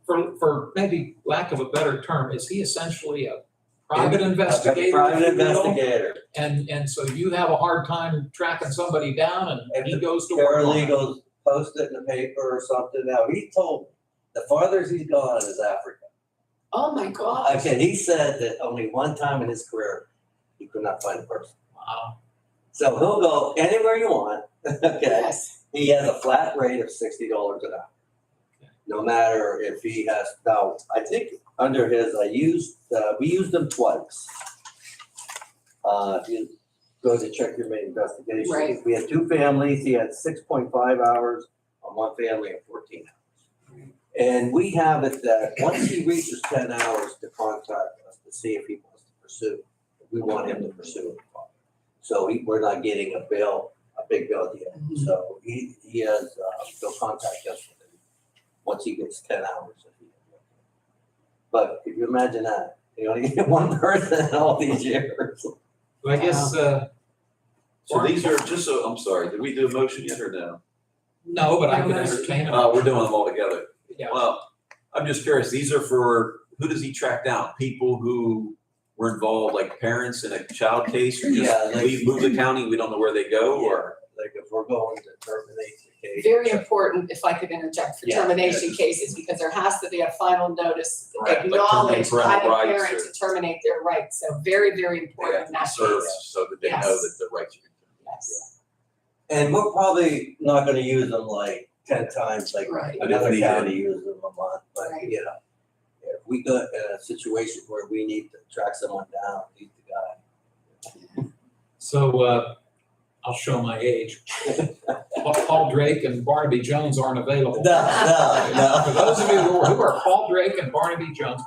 For maybe lack of a better term, is he essentially a private investigator? private if you will? investigator. And so you have a hard time tracking somebody down and he goes to work on it. Paralegals post it in the paper or something. Now, he told me the farthest he's gone is Africa. Oh, my God. Okay, he said that only one time in his career, he could not find a person. Wow. So he'll go anywhere you want, okay? Yes. He has a flat rate of $60 an hour. No matter if he has, now, I think under his, we used them twice. If you go to check your main investigation. Right. We had 2 families, he had 6.5 hours on one family and 14 hours. And we have it that once he reaches 10 hours to contact us to see if he wants to pursue, we want him to pursue it. So we're not getting a big bill yet. So he has, he'll contact us once he gets 10 hours. But if you imagine that, you only get one person in all these years. I guess, So these are just so, I'm sorry, did we do a motion yet or no? no, but I can entertain it. We're doing them all together. Yeah. Well, I'm just curious, these are for, who does he track down? People who were involved, like parents in a child case? Or just Yeah, like- leave, move the county, we don't know where they go, or? Like if we're going to terminate the case. Very important, if I could interject, for Yeah, termination yeah. cases, because there has to be a final notice Right, like acknowledged by terminate the parental parent rights to terminate their rights. So very, very They important have in to that serve case. so that they know Yes. that the rights are. Yes. And we're probably not gonna use them like 10 times like Right. another If we county did. uses them a month, but Right. you know. If we got in a situation where we need to track someone down, he's the guy. So, I'll show my age. Paul Drake and Barnaby Jones aren't available. For those of you who are Paul Drake and Barnaby Jones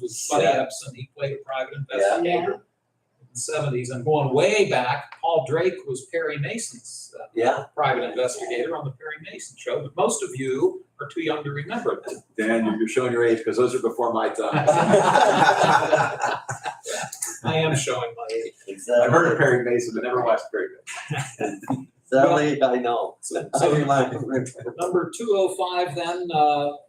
was Buddy Yeah. Epson. He played a private Yeah. investigator in the 70s. And going way back, Paul Drake was Perry Mason's Yeah, private investigator on the Perry Mason show. But most of you are too young to remember that. Dan, you're showing your age, because those are before my time. I am showing my age. exactly. I've heard of Perry Mason, but never watched Perry Mason. Exactly, I know. So I remind number 205 then,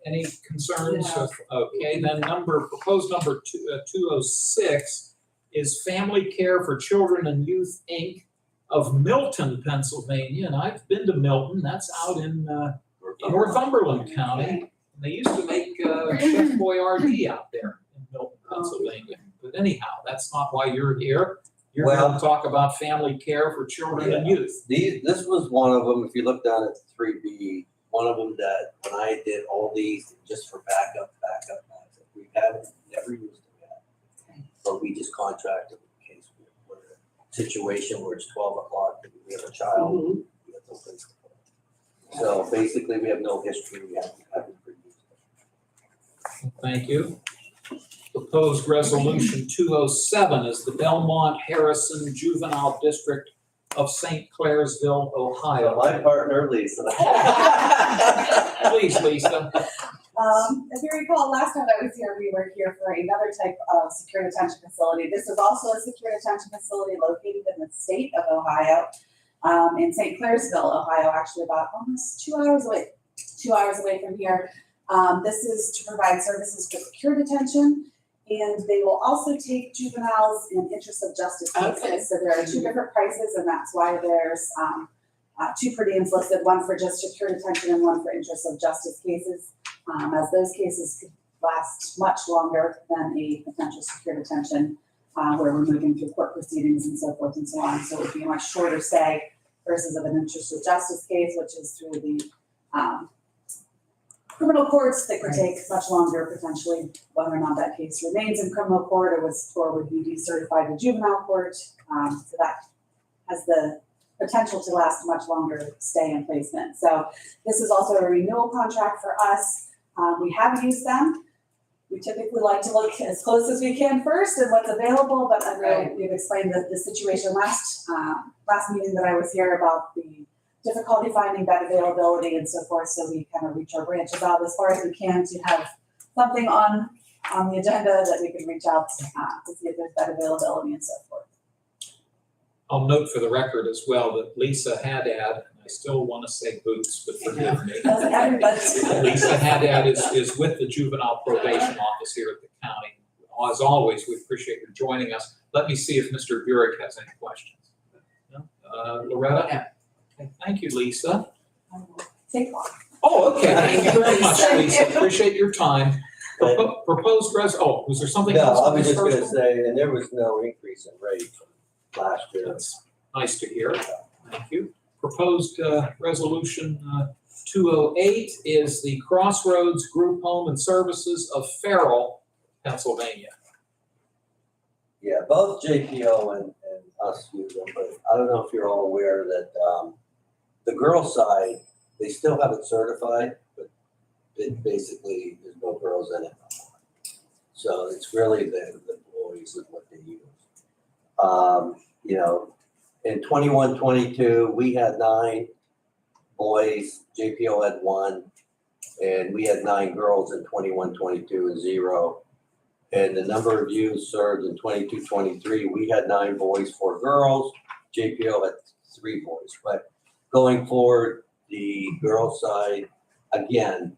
any concerns? No. Okay, then proposed number 206 is Family Care for Children and Youth, Inc. of Milton, Pennsylvania. And I've been to Milton, that's out in Northumberland County. They used to make Chef Boyardee out there in Milton, Pennsylvania. But anyhow, that's not why you're here. You're here to Well- talk about family care for children and youth. This was one of them, if you look down at 3B, one of them that when I did all these just for backup, we haven't, never used them yet. But we just contracted in case we're in a situation where it's 12 o'clock, we have a child, we have no place to put it. So basically, we have no history, we haven't used it. Thank you. Proposed resolution 207 is the Belmont Harrison Juvenile District of St. Clairsville, Ohio. My partner, Lisa. Please, Lisa. If you recall, last time I was here, we were here for another type of secure detention facility. This is also a secure detention facility located in the state of Ohio, in St. Clairsville, Ohio, actually about almost 2 hours away from here. This is to provide services for secure detention, and they will also take juveniles in interest of justice cases. Okay. So there are 2 different prices, and that's why there's 2 per diems listed, one for just secure detention and one for interest of justice cases, as those cases could last much longer than a potential secure detention, where we're moving through court proceedings and so forth and so on. So it would be a much shorter stay versus of an interest of justice case, which is through the criminal courts that could take much longer, potentially, whether or not that case remains in criminal court or would be decertified to juvenile court. So that has the potential to last a much longer stay and placement. So this is also a renewal contract for us. We have used them. We typically like to look as close as we can first at what's available, but I know we've explained the situation last meeting that I was here about the difficulty finding bed availability and so forth, so we kind of reach our branches out as far as we can to have something on the agenda that we can reach out to see if there's bed availability and so forth. I'll note for the record as well that Lisa Haddad, and I still want to say Boots, but forgive me. Doesn't everybody? Lisa Haddad is with the Juvenile Probation Office here at the county. As always, we appreciate you joining us. Let me see if Mr. Burek has any questions. No? Loretta? Okay, thank you, Lisa. Take one. Oh, okay, thank you very much, Thank Lisa, you. appreciate your time. Proposed was there something No, else? I on was this just gonna first one? say, and there was no increase in rate from last year. That's nice to hear, thank you. Proposed resolution 208 is the Crossroads Group Home and Services of Farrell, Pennsylvania. Yeah, both JPO and us use them, but I don't know if you're all aware that, the girls' side, they still have it certified, but it basically, there's no girls in it no more. So it's really the boys is what they use. You know, in 21-22, we had 9 boys, JPO had 1, and we had 9 girls in 21-22 and 0. And the number of youths served in 22-23, we had 9 boys, 4 girls. JPO had 3 boys. But going forward, the girls' side, again,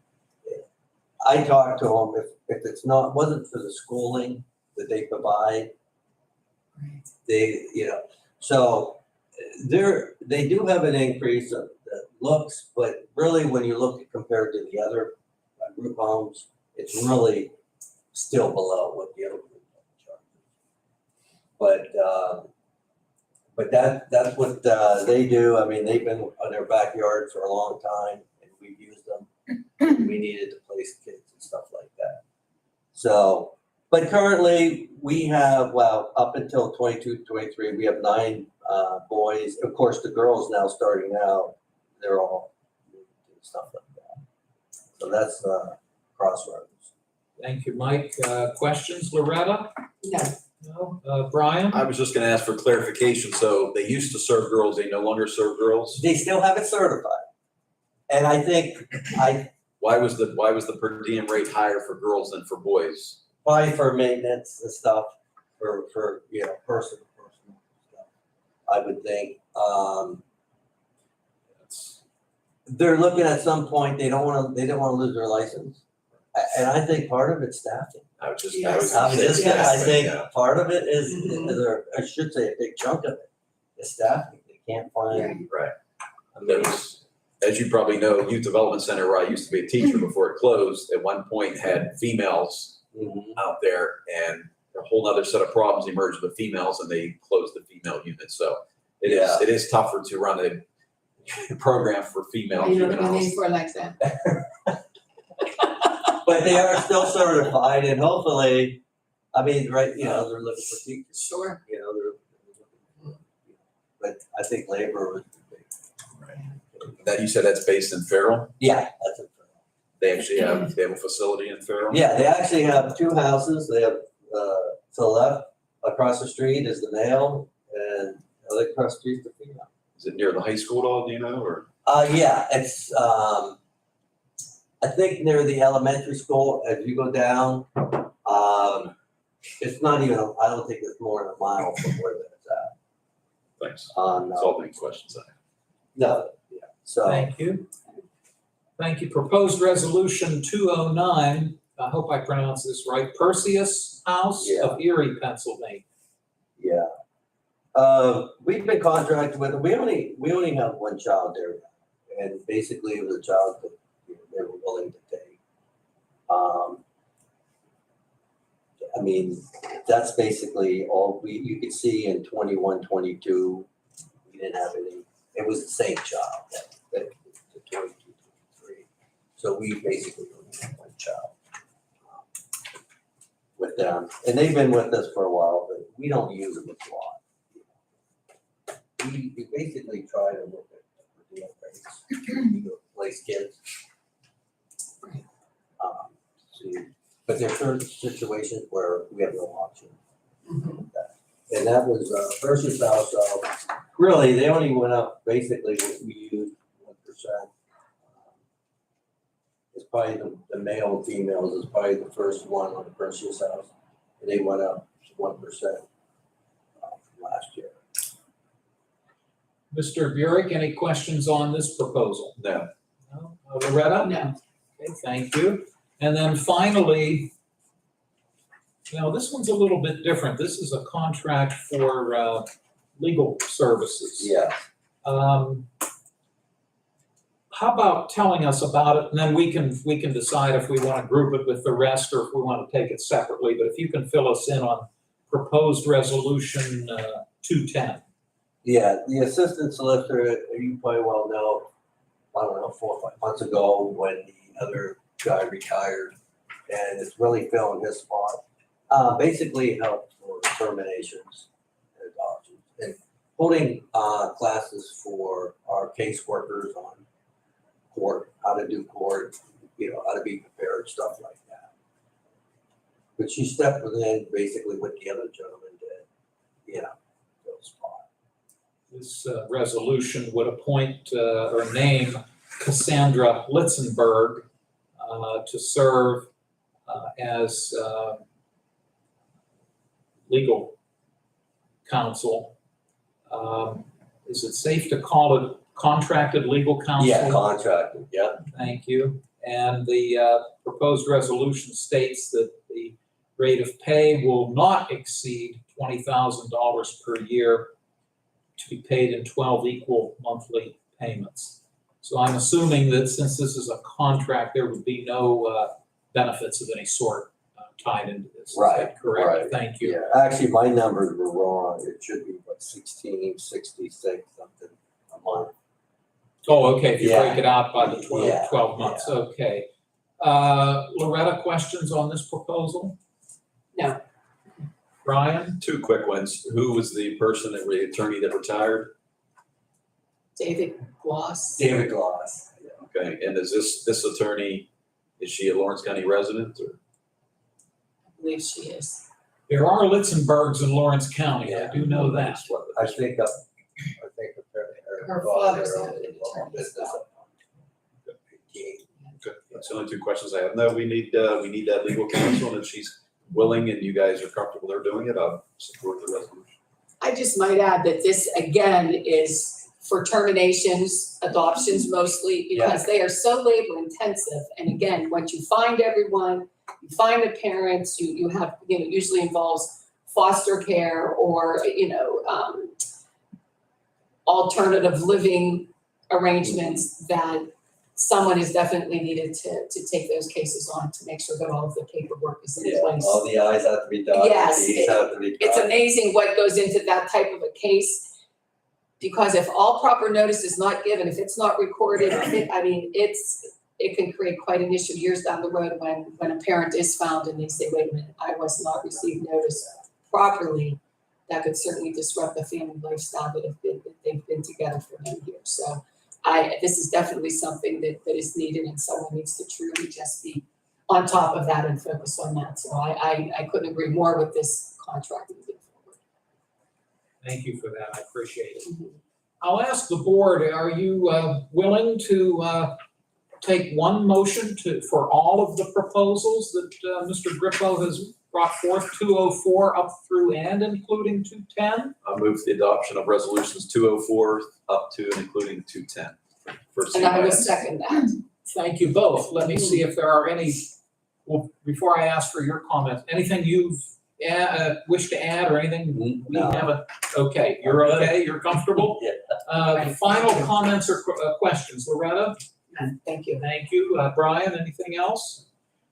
I talked to them, if it's not, wasn't for the schooling that they provide, they, you know, so they do have an increase of that looks, but really when you look at compared to the other group homes, it's really still below what the other group charges. But that's what they do. I mean, they've been on their backyard for a long time, and we've used them. We needed to place kids and stuff like that. So, but currently we have, well, up until 22-23, we have 9 boys. Of course, the girls now starting now, they're all doing stuff like that. So that's Crossroads. Thank you, Mike. Questions, Loretta? No. No? Brian? I was just gonna ask for clarification. So they used to serve girls, they no longer serve girls? They still have it certified. And I think Why was the per diem rate higher for girls than for boys? probably for maintenance and stuff, for you know, personal stuff, I would think. They're looking at some point, they don't wanna lose their license. And I think part of it's staffing. I was just I think part of it is, or I should say a big chunk of it, is staffing. They can't find. Right. There was, as you probably know, Youth Development Center, where I used to be a teacher before it closed, at one point had females out there, and a whole nother set of problems emerged with females, and they closed the female unit. So it is tougher to run a program for female juveniles. for like that. But they are still certified, and hopefully, I mean, right, you know, they're looking for teachers. Sure. You know, but I think labor was the big. That you said that's based in Farrell? Yeah, that's it. They actually have a facility in Farrell? Yeah, they actually have 2 houses. They have, to the left, across the street is the male, and the other across the street is the female. Is it near the high school at all, do you know, or? Yeah, it's, I think near the elementary school, as you go down, it's not even, I don't think it's more than a mile from where that's at. Thanks. On, That's all the questions I have. no, yeah, so. Thank you. Thank you. Proposed resolution 209, I hope I pronounced this right, Perseus House of Erie, Pennsylvania. Yeah. We've been contracted with, we only have 1 child there. And basically it was a child that they were willing to take. I mean, that's basically all you could see in 21-22. We didn't have any, it was the same child that the 22-23. So we basically only had 1 child with them. And they've been with us for a while, but we don't use them a lot. We basically try to look at the rates, we go place kids. But there are certain situations where we have no option. And that was Perseus House. Really, they only went up basically what we used It's probably the male and females is probably the first one on the Perseus House. And they went up 1% from last year. Mr. Burek, any questions on this proposal? No. No? Loretta? No. Okay, thank you. And then finally, now this one's a little bit different. This is a contract for legal services. Yeah. How about telling us about it, and then we can decide if we want to group it with the rest or if we want to take it separately. But if you can fill us in on proposed resolution 210. Yeah, the assistant solicitor, you probably well know, I don't know, 4 or 5 months ago when the other guy retired, and it's really filling his spot. Basically it helps for terminations and adoptions, and holding classes for our caseworkers on court, how to do court, how to be prepared, stuff like that. But she stepped in basically what the other gentleman did, fill spot. This resolution would appoint or name Cassandra Litzenberg to serve as legal counsel. Is it safe to call it contracted legal counsel? Yeah, contracted, yeah. Thank you. And the proposed resolution states that the rate of pay will not exceed $20,000 per year to be paid in 12 equal monthly payments. So I'm assuming that since this is a contract, there would be no benefits of any sort tied into this. Is that Right, correct? right. Thank you. Yeah, actually, my numbers were wrong. It should be what, 1666 something a month. Oh, okay, if you Yeah. break it out by the 12, Yeah, 12 months, okay. Loretta, questions on this proposal? No. Brian? 2 quick ones. Who was the attorney that retired? David Gloss. David Gloss. Okay, and is this attorney, is she a Lawrence County resident or? I believe she is. There are Litzenbergs in Lawrence County, I Yeah. do know that. I think apparently Her father father's owned an a attorney as business. well. Good. That's the only 2 questions I have. No, we need that legal counsel, and if she's willing and you guys are comfortable they're doing it, I'll support the resolution. I just might add that this, again, is for terminations, adoptions mostly, because they are so labor intensive. And again, once you find everyone, you find the parents, you have, usually involves foster care or, alternative living arrangements that someone is definitely needed to take those cases on to make sure that all of the paperwork is in Yeah, place. all the I's have to be dotted, Yes, the E's have to be It's crossed. amazing what goes into that type of a case. Because if all proper notice is not given, if it's not recorded, it can create quite an issue years down the road when a parent is found and they say, wait a minute, I was not received notice properly. That could certainly disrupt the family lifestyle that they've been together for many years. So this is definitely something that is needed, and someone needs to truly just be on top of that and focus on that. So I couldn't agree more with this contract moving forward. Thank you for that, I appreciate it. I'll ask the board, are you willing to take one motion for all of the proposals that Mr. Grippo has brought forth, 204 up through and including 210? I'll move the adoption of resolutions 204 up to and including 210. And I will second that. Thank you both. Let me see if there are any, well, before I ask for your comments, anything you wish to add or anything we No. haven't? Okay, you're okay, you're comfortable? Yeah. Final comments or questions, Loretta? Thank you. Thank you. Brian, anything else?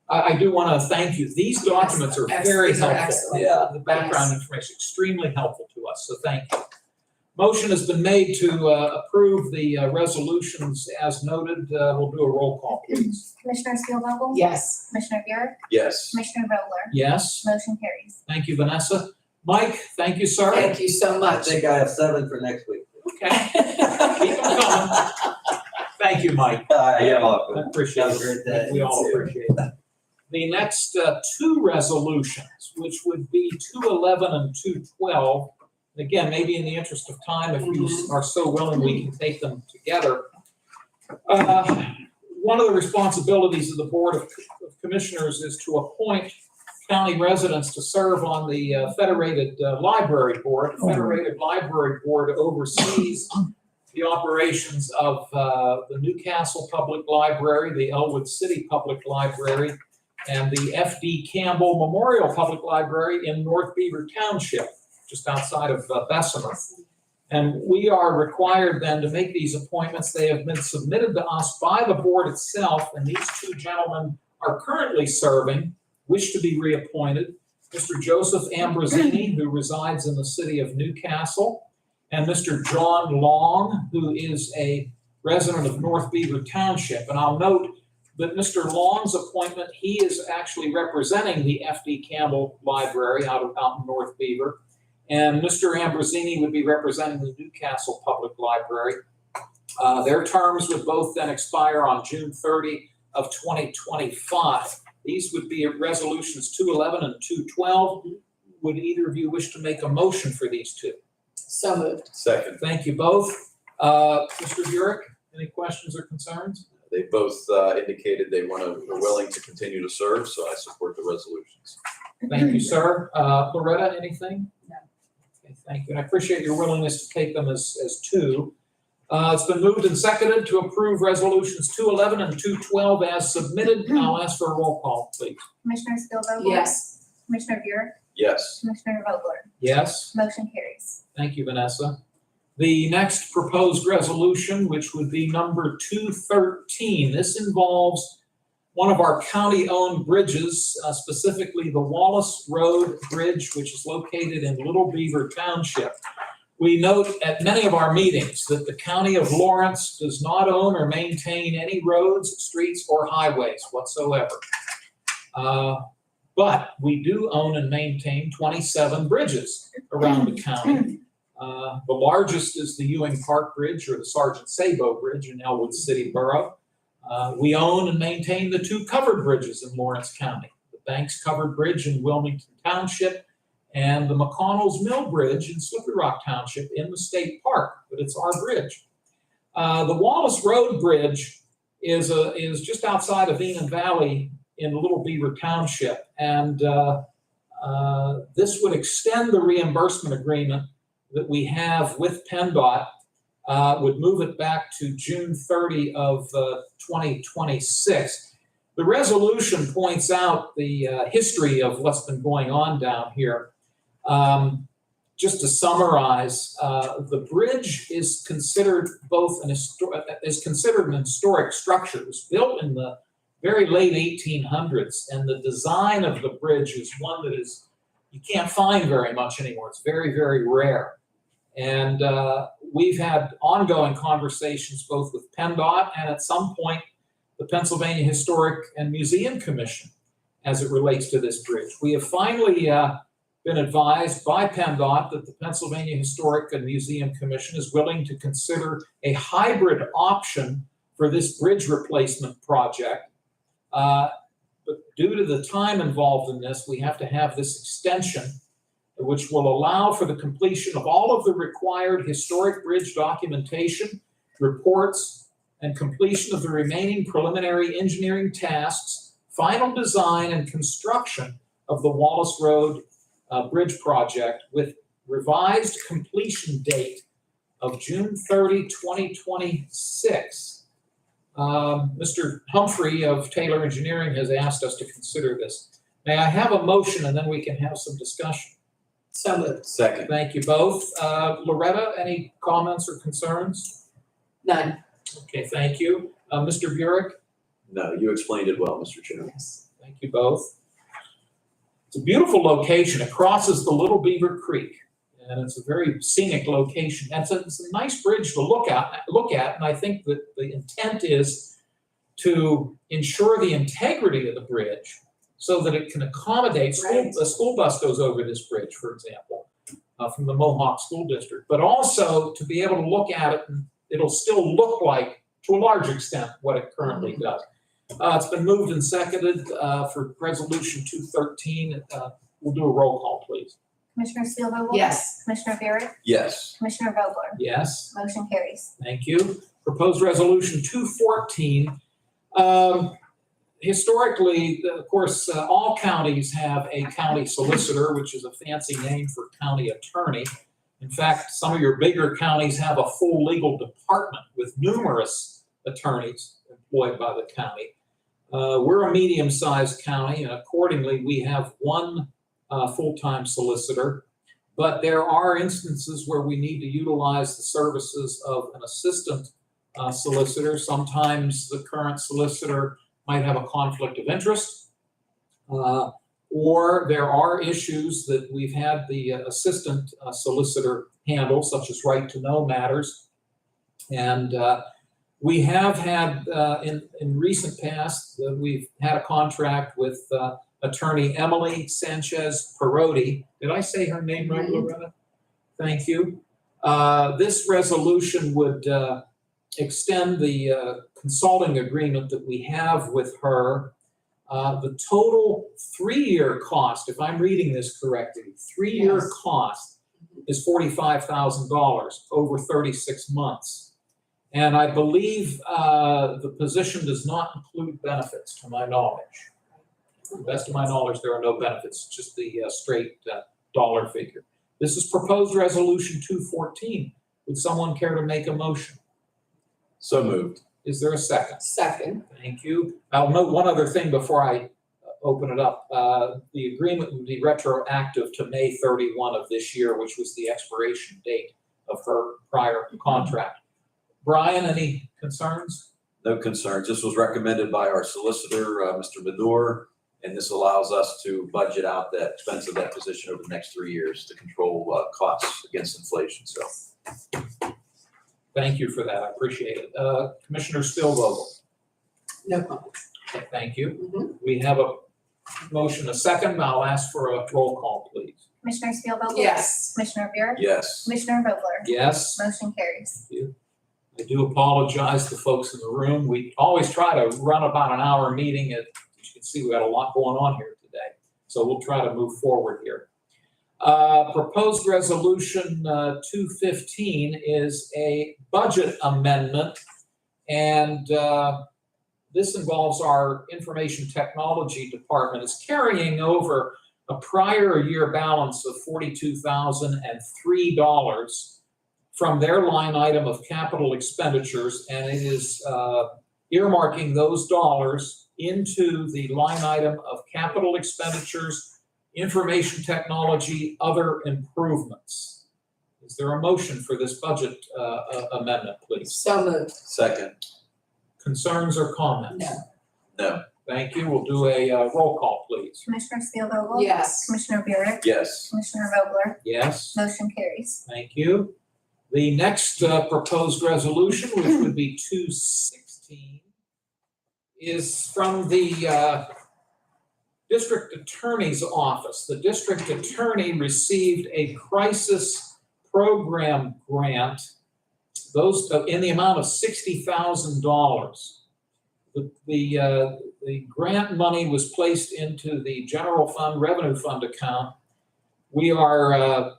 I do want to thank you. These documents are very These are helpful. excellent. Yeah. The background information, extremely helpful to us, so thank you. Motion has been made to approve the resolutions as noted. We'll do a roll call, please. Commissioner Spielvogel? Yes. Commissioner Buick? Yes. Commissioner Vogler? Yes, Motion carries. thank you, Vanessa. Mike, thank you, sir. Thank you so I much. think I have 7 for next week. Okay, keep them coming. Thank you, Mike. You're I welcome. appreciate Have a it. great day. We all appreciate that. The next 2 resolutions, which would be 211 and 212. Again, maybe in the interest of time, if you are so willing, we can take them together. One of the responsibilities of the Board of Commissioners is to appoint county residents to serve on the Federated Library Board. The Federated Library Board oversees the operations of the Newcastle Public Library, the Elwood City Public Library, and the F.D. Campbell Memorial Public Library in North Beaver Township, just outside of Bessemer. And we are required then to make these appointments. They have been submitted to us by the board itself, and these two gentlemen are currently serving, wish to be reappointed. Mr. Joseph Ambrosini, who resides in the city of Newcastle, and Mr. John Long, who is a resident of North Beaver Township. And I'll note that Mr. Long's appointment, he is actually representing the F.D. Campbell Library out in North Beaver. And Mr. Ambrosini would be representing the Newcastle Public Library. Their terms would both then expire on June 30 of 2025. These would be resolutions 211 and 212. Would either of you wish to make a motion for these two? So moved. Second. Thank you both. Mr. Burek, any questions or concerns? They both indicated they're willing to continue to serve, so I support the resolutions. Thank you, sir. Loretta, anything? No. Okay, thank you. And I appreciate your willingness to take them as two. It's been moved and seconded to approve resolutions 211 and 212 as submitted. I'll ask for a roll call, please. Commissioner Spielvogel? Yes. Commissioner Buick? Yes. Commissioner Vogler? Yes. Motion carries. Thank you, Vanessa. The next proposed resolution, which would be number 213, this involves one of our county-owned bridges, specifically the Wallace Road Bridge, which is located in Little Beaver Township. We note at many of our meetings that the County of Lawrence does not own or maintain any roads, streets, or highways whatsoever. But we do own and maintain 27 bridges around the county. The largest is the Ewing Park Bridge or the Sergeant Sabo Bridge in Elwood City Borough. We own and maintain the two covered bridges in Lawrence County, the Banks Covered Bridge in Wilmington Township and the McConnell's Mill Bridge in Slippery Rock Township in the state park, but it's our bridge. The Wallace Road Bridge is just outside of Enon Valley in Little Beaver Township, and this would extend the reimbursement agreement that we have with PennDOT, would move it back to June 30 of 2026. The resolution points out the history of what's been going on down here. Just to summarize, the bridge is considered an historic structure. It was built in the very late 1800s, and the design of the bridge is one that you can't find very much anymore. It's very, very rare. And we've had ongoing conversations both with PennDOT and at some point the Pennsylvania Historic and Museum Commission as it relates to this bridge. We have finally been advised by PennDOT that the Pennsylvania Historic and Museum Commission is willing to consider a hybrid option for this bridge replacement project. But due to the time involved in this, we have to have this extension, which will allow for the completion of all of the required historic bridge documentation, reports, and completion of the remaining preliminary engineering tasks, final design and construction of the Wallace Road Bridge project with revised completion date of June 30, 2026. Mr. Humphrey of Taylor Engineering has asked us to consider this. May I have a motion and then we can have some discussion? So moved. Second. Thank you both. Loretta, any comments or concerns? None. Okay, thank you. Mr. Burek? No, you explained it well, Mr. Chairman. Yes. Thank you both. It's a beautiful location. It crosses the Little Beaver Creek, and it's a very scenic location. And it's a nice bridge to look at, and I think that the intent is to ensure the integrity of the bridge so that it can accommodate a school bus goes over this bridge, for example, from the Mohawk School District, but also to be able to look at it and it'll still look like, to a large extent, what it currently does. It's been moved and seconded for resolution 213. We'll do a roll call, please. Commissioner Spielvogel? Yes. Commissioner Buick? Yes. Commissioner Vogler? Yes, Motion carries. thank you. Proposed Resolution 214. Historically, of course, all counties have a county solicitor, which is a fancy name for county attorney. In fact, some of your bigger counties have a full legal department with numerous attorneys employed by the county. We're a medium-sized county, and accordingly, we have one full-time solicitor. But there are instances where we need to utilize the services of an assistant solicitor. Sometimes the current solicitor might have a conflict of interest, or there are issues that we've had the assistant solicitor handle, such as right to know matters. And we have had in recent past, we've had a contract with attorney Emily Sanchez Perotti. Did I say her name right, Loretta? Thank you. This resolution would extend the consulting agreement that we have with her. The total 3-year cost, if I'm reading this correctly, 3-year cost is $45,000 over 36 months. And I believe the position does not include benefits, to my knowledge. To the best of my knowledge, there are no benefits, just the straight dollar figure. This is proposed resolution 214. Would someone care to make a motion? So moved. Is there a second? Second. Thank you. I'll note one other thing before I open it up. The agreement would be retroactive to May 31 of this year, which was the expiration date of her prior contract. Brian, any concerns? No concerns. This was recommended by our solicitor, Mr. Bador, and this allows us to budget out that expense of that position over the next 3 years to control costs against inflation. So, Thank you for that. I appreciate it. Commissioner Spielvogel. No comments. Thank you. We have a motion, a second. I'll ask for a roll call, please. Commissioner Spielvogel? Yes. Commissioner Buick? yes. Commissioner Vogler? Yes. Motion carries. I do apologize to folks in the room. We always try to run about an hour meeting. As you can see, we got a lot going on here today. So we'll try to move forward here. Proposed resolution 215 is a budget amendment. And this involves our information technology department. It's carrying over a prior year balance of $42,003 from their line item of capital expenditures, and it is earmarking those dollars into the line item of capital expenditures, information technology, other improvements. Is there a motion for this budget amendment, please? So moved. Second. Concerns or comments? No. No. Thank you. We'll do a roll call, please. Commissioner Spielvogel? Yes. Commissioner Buick? Yes. Commissioner Vogler? Yes. Motion carries. Thank you. The next proposed resolution, which would be 216, is from the District Attorney's Office. The District Attorney received a crisis program grant, those in the amount of $60,000. The grant money was placed into the general fund, revenue fund account. We are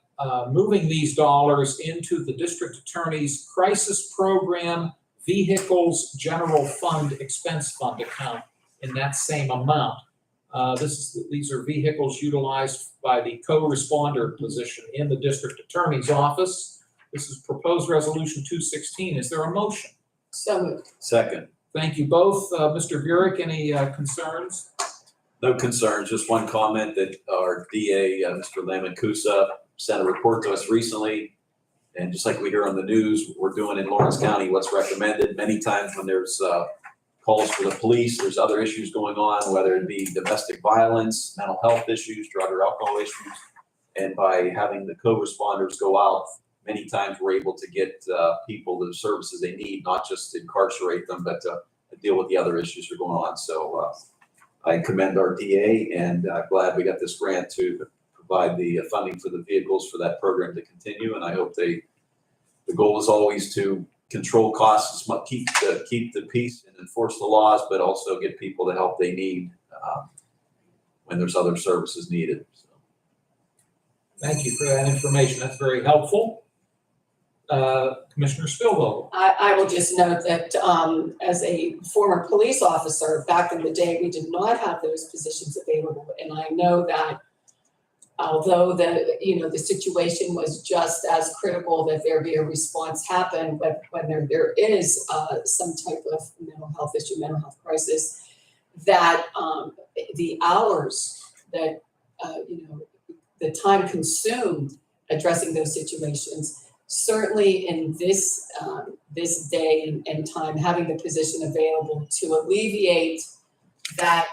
moving these dollars into the district attorney's crisis program vehicles general fund expense fund account in that same amount. These are vehicles utilized by the co-responder position in the district attorney's office. This is proposed resolution 216. Is there a motion? So moved. Second. Thank you both. Mr. Burek, any concerns? No concerns. Just one comment that our DA, Mr. Lamancusa, sent a report to us recently. And just like we hear on the news, we're doing in Lawrence County what's recommended. Many times when there's calls for the police, there's other issues going on, whether it be domestic violence, mental health issues, drug or alcohol issues. And by having the co-responders go out, many times we're able to get people the services they need, not just incarcerate them, but to deal with the other issues that are going on. So I commend our DA, and glad we got this grant to provide the funding for the vehicles for that program to continue. And I hope the goal is always to control costs, keep the peace and enforce the laws, but also get people the help they need when there's other services needed. So. Thank you for that information. That's very helpful. Commissioner Spielvogel. I will just note that, as a former police officer, back in the day, we did not have those positions available. And I know that although the situation was just as critical that there be a response happen, but when there is, some type of mental health issue, mental health crisis, that, the hours that, the time consumed addressing those situations, certainly in this day and time, having the position available to alleviate that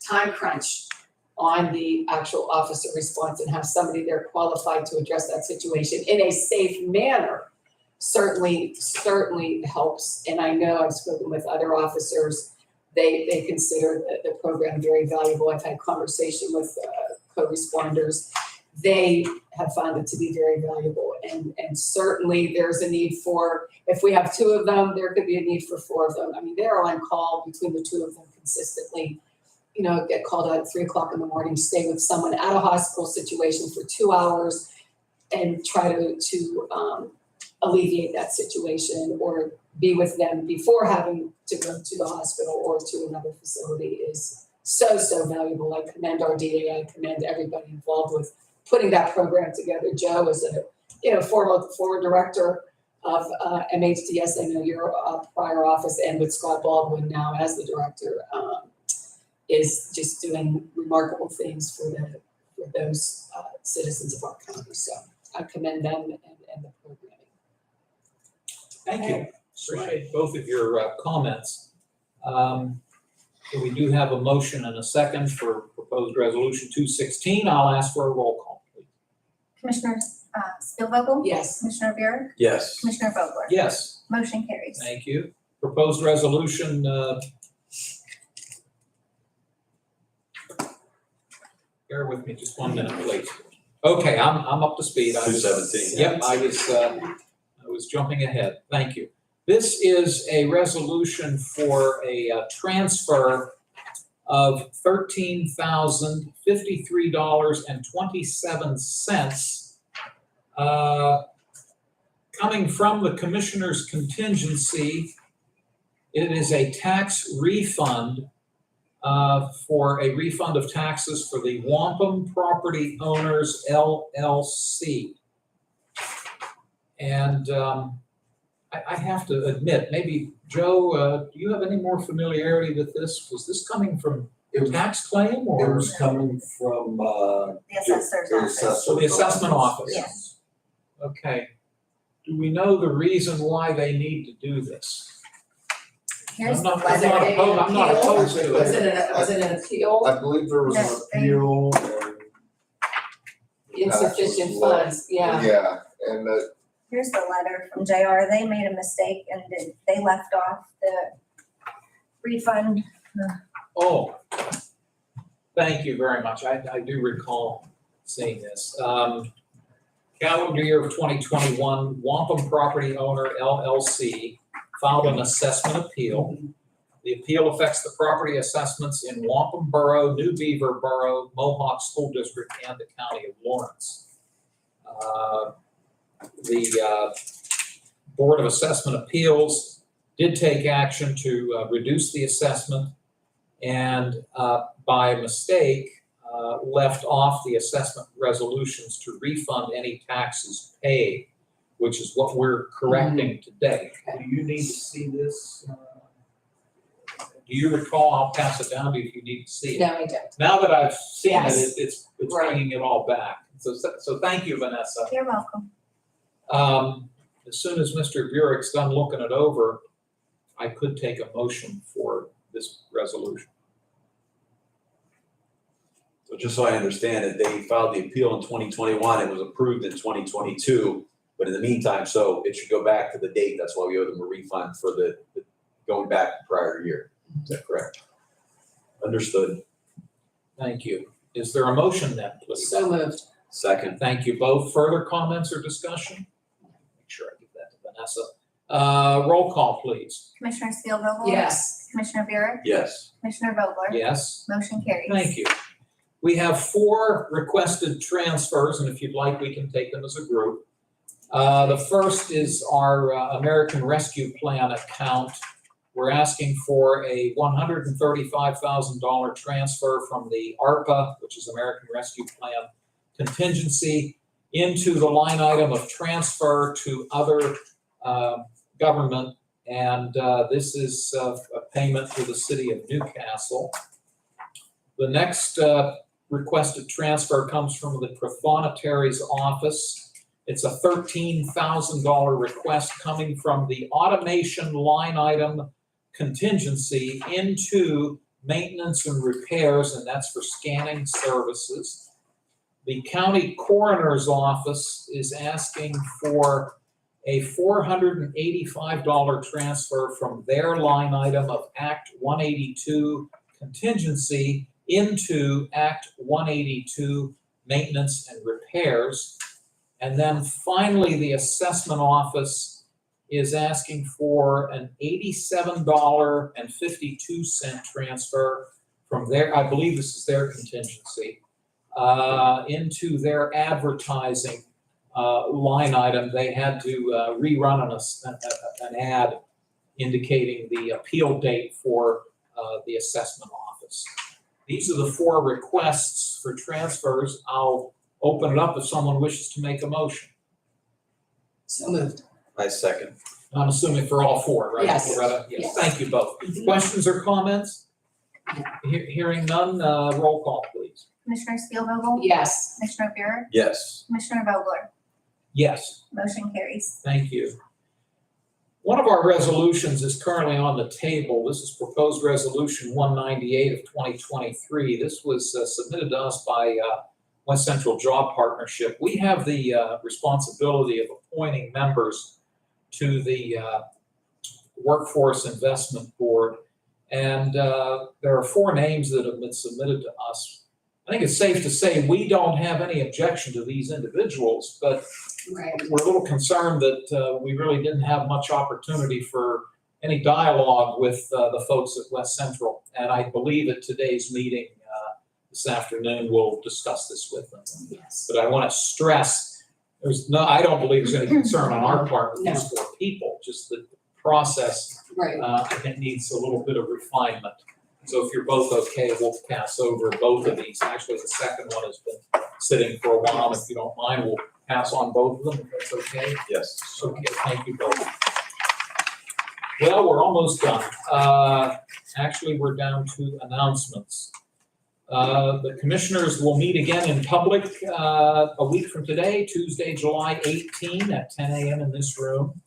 time crunch on the actual officer response and have somebody there qualified to address that situation in a safe manner certainly helps. And I know I've spoken with other officers, they consider the program very valuable. I've had conversation with co-responders. They have found it to be very valuable. And certainly there's a need for, if we have 2 of them, there could be a need for 4 of them. I mean, they're on call between the 2 of them consistently, get called out at 3 o'clock in the morning, stay with someone at a hospital situation for 2 hours and try to alleviate that situation or be with them before having to go to the hospital or to another facility is so valuable. I commend our DA, I commend everybody involved with putting that program together. Joe is a former director of MHDS. I know your prior office, and with Scott Baldwin now as the director, is just doing remarkable things for those citizens of our county. So I commend them and the programming. Thank you. Appreciate both of your comments. So we do have a motion and a second for proposed resolution 216. I'll ask for a roll call, please. Commissioner Spielvogel? Yes. Commissioner Buick? Yes. Commissioner Vogler? Yes, Motion carries. thank you. Proposed resolution, bear with me just 1 minute, please. Okay, I'm up to speed. I was- 217. Yep, I was jumping ahead. Thank you. This is a resolution for a transfer of $13,053.27 coming from the commissioner's contingency. It is a tax refund for a refund of taxes for the Wampum Property Owners LLC. And I have to admit, maybe, Joe, do you have any more familiarity with this? Was this coming from a tax claim It or? was coming from, The assessor's office. So the assessment office? Yes. Okay. Do we know the reason why they need to do this? Here's I'm the not letter. opposed to Was it. it an appeal? I believe there was an Yes, they- appeal and. Insufficient Taxes left. funds, yeah. Yeah, and Here's the letter from JR. They made a mistake and they left off the refund. Oh, thank you very much. I do recall seeing this. Calendar year of 2021, Wampum Property Owner LLC filed an assessment appeal. The appeal affects the property assessments in Wampum Borough, New Beaver Borough, Mohawk School District, and the County of Lawrence. The Board of Assessment Appeals did take action to reduce the assessment and by mistake left off the assessment resolutions to refund any taxes paid, which is what we're correcting today. Do you need to see this? Do you recall? I'll pass it down to you if you need to see it. No, I don't. Now that I've seen Yes. it, it's Right. bringing it all back. So thank you, Vanessa. You're welcome. As soon as Mr. Burek's done looking it over, I could take a motion for this resolution. So just so I understand it, they filed the appeal in 2021, it was approved in 2022, but in the meantime, so it should go back to the date, that's why we owe them a refund for the going back the prior year. Is that correct? Understood. Thank you. Is there a motion then, please? So moved. Second. Thank you both. Further comments or discussion? Make sure I give that to Vanessa. Roll call, please. Commissioner Spielvogel? Yes. Commissioner Buick? Yes. Commissioner Vogler? Yes. Motion carries. Thank you. We have 4 requested transfers, and if you'd like, we can take them as a group. The first is our American Rescue Plan account. We're asking for a $135,000 transfer from the ARPA, which is American Rescue Plan contingency, into the line item of transfer to other government. And this is a payment for the city of Newcastle. The next requested transfer comes from the Prothonotari's office. It's a $13,000 request coming from the automation line item contingency into maintenance and repairs, and that's for scanning services. The county coroner's office is asking for a $485 transfer from their line item of Act 182 contingency into Act 182 maintenance and repairs. And then finally, the assessment office is asking for an $87.52 transfer from their, I believe this is their contingency, into their advertising line item. They had to rerun an ad indicating the appeal date for the assessment office. These are the 4 requests for transfers. I'll open it up if someone wishes to make a motion. So moved. I second. I'm assuming for all 4, right? Yes. Loretta? Yes, Yes. thank you both. Questions or comments? Hearing none, roll call, please. Commissioner Spielvogel? Yes. Commissioner Buick? Yes. Commissioner Vogler? Yes, Motion carries. thank you. One of our resolutions is currently on the table. This is proposed resolution 198 of 2023. This was submitted to us by West Central Job Partnership. We have the responsibility of appointing members to the Workforce Investment Board. And there are 4 names that have been submitted to us. I think it's safe to say we don't have any objection to these individuals, but Right. we're a little concerned that we really didn't have much opportunity for any dialogue with the folks at West Central. And I believe at today's meeting this afternoon, we'll discuss this with them. Yes. But I want to stress, I don't believe there's any concern on our part with these 4 people, just that the process, Right. I think, needs a little bit of refinement. So if you're both okay, we'll pass over both of these. Actually, the second one has been sitting for a while. If you don't mind, we'll pass on both of them, if that's okay. Yes. Okay, thank you both. Well, we're almost done. Actually, we're down to announcements. The commissioners will meet again in public a week from today, Tuesday, July 18 at 10 a.m. in this room.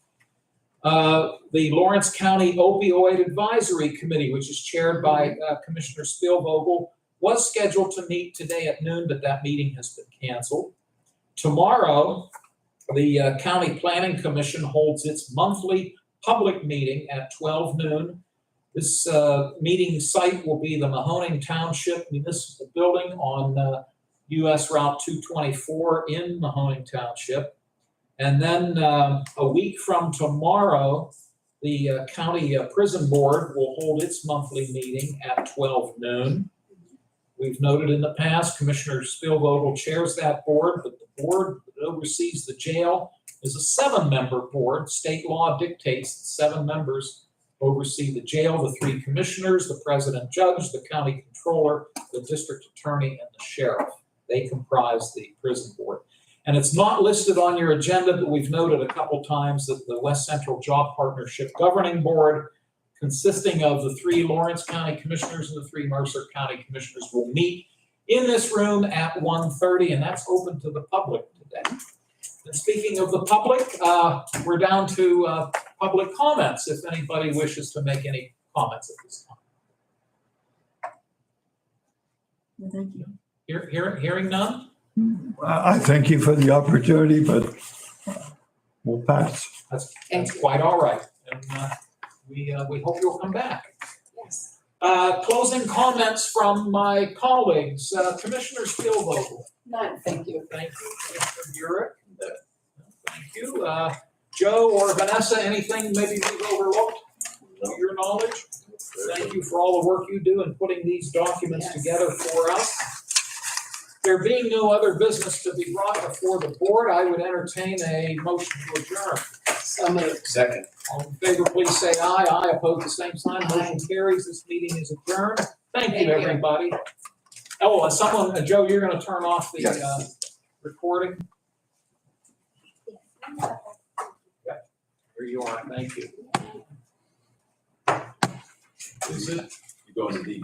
The Lawrence County Opioid Advisory Committee, which is chaired by Commissioner Spielvogel, was scheduled to meet today at noon, but that meeting has been canceled. Tomorrow, the County Planning Commission holds its monthly public meeting at 12 noon. This meeting site will be the Mahoning Township Municipal Building on US Route 224 in Mahoning Township. And then a week from tomorrow, the County Prison Board will hold its monthly meeting at 12 noon. We've noted in the past, Commissioner Spielvogel chairs that board, but the board that oversees the jail is a 7-member board. State law dictates that 7 members oversee the jail, the 3 commissioners, the president judge, the county controller, the district attorney, and the sheriff. They comprise the prison board. And it's not listed on your agenda, but we've noted a couple times that the West Central Job Partnership Governing Board, consisting of the 3 Lawrence County Commissioners and the 3 Mercer County Commissioners, will meet in this room at 1:30, and that's open to the public today. And speaking of the public, we're down to public comments, if anybody wishes to make any comments at this time. Thank you. Hearing none? I thank you for the opportunity, but we'll pass. That's quite all right. And we hope you'll come back. Yes. Closing comments from my colleagues. Commissioner Spielvogel. None, thank you. Thank you. Commissioner Burek. Thank you. Joe or Vanessa, anything maybe we've overlooked to your knowledge? Thank you for all the work you do in putting these documents Yes. together for us. There being no other business to be brought before the board, I would entertain a motion to adjourn. Second. All in favor, please say aye. Aye, opposed, the same sign. Motion carries. This meeting is adjourned. Thank you, everybody. Oh, Joe, you're gonna turn off the, recording? Here you are. Thank you. Is it? You go into the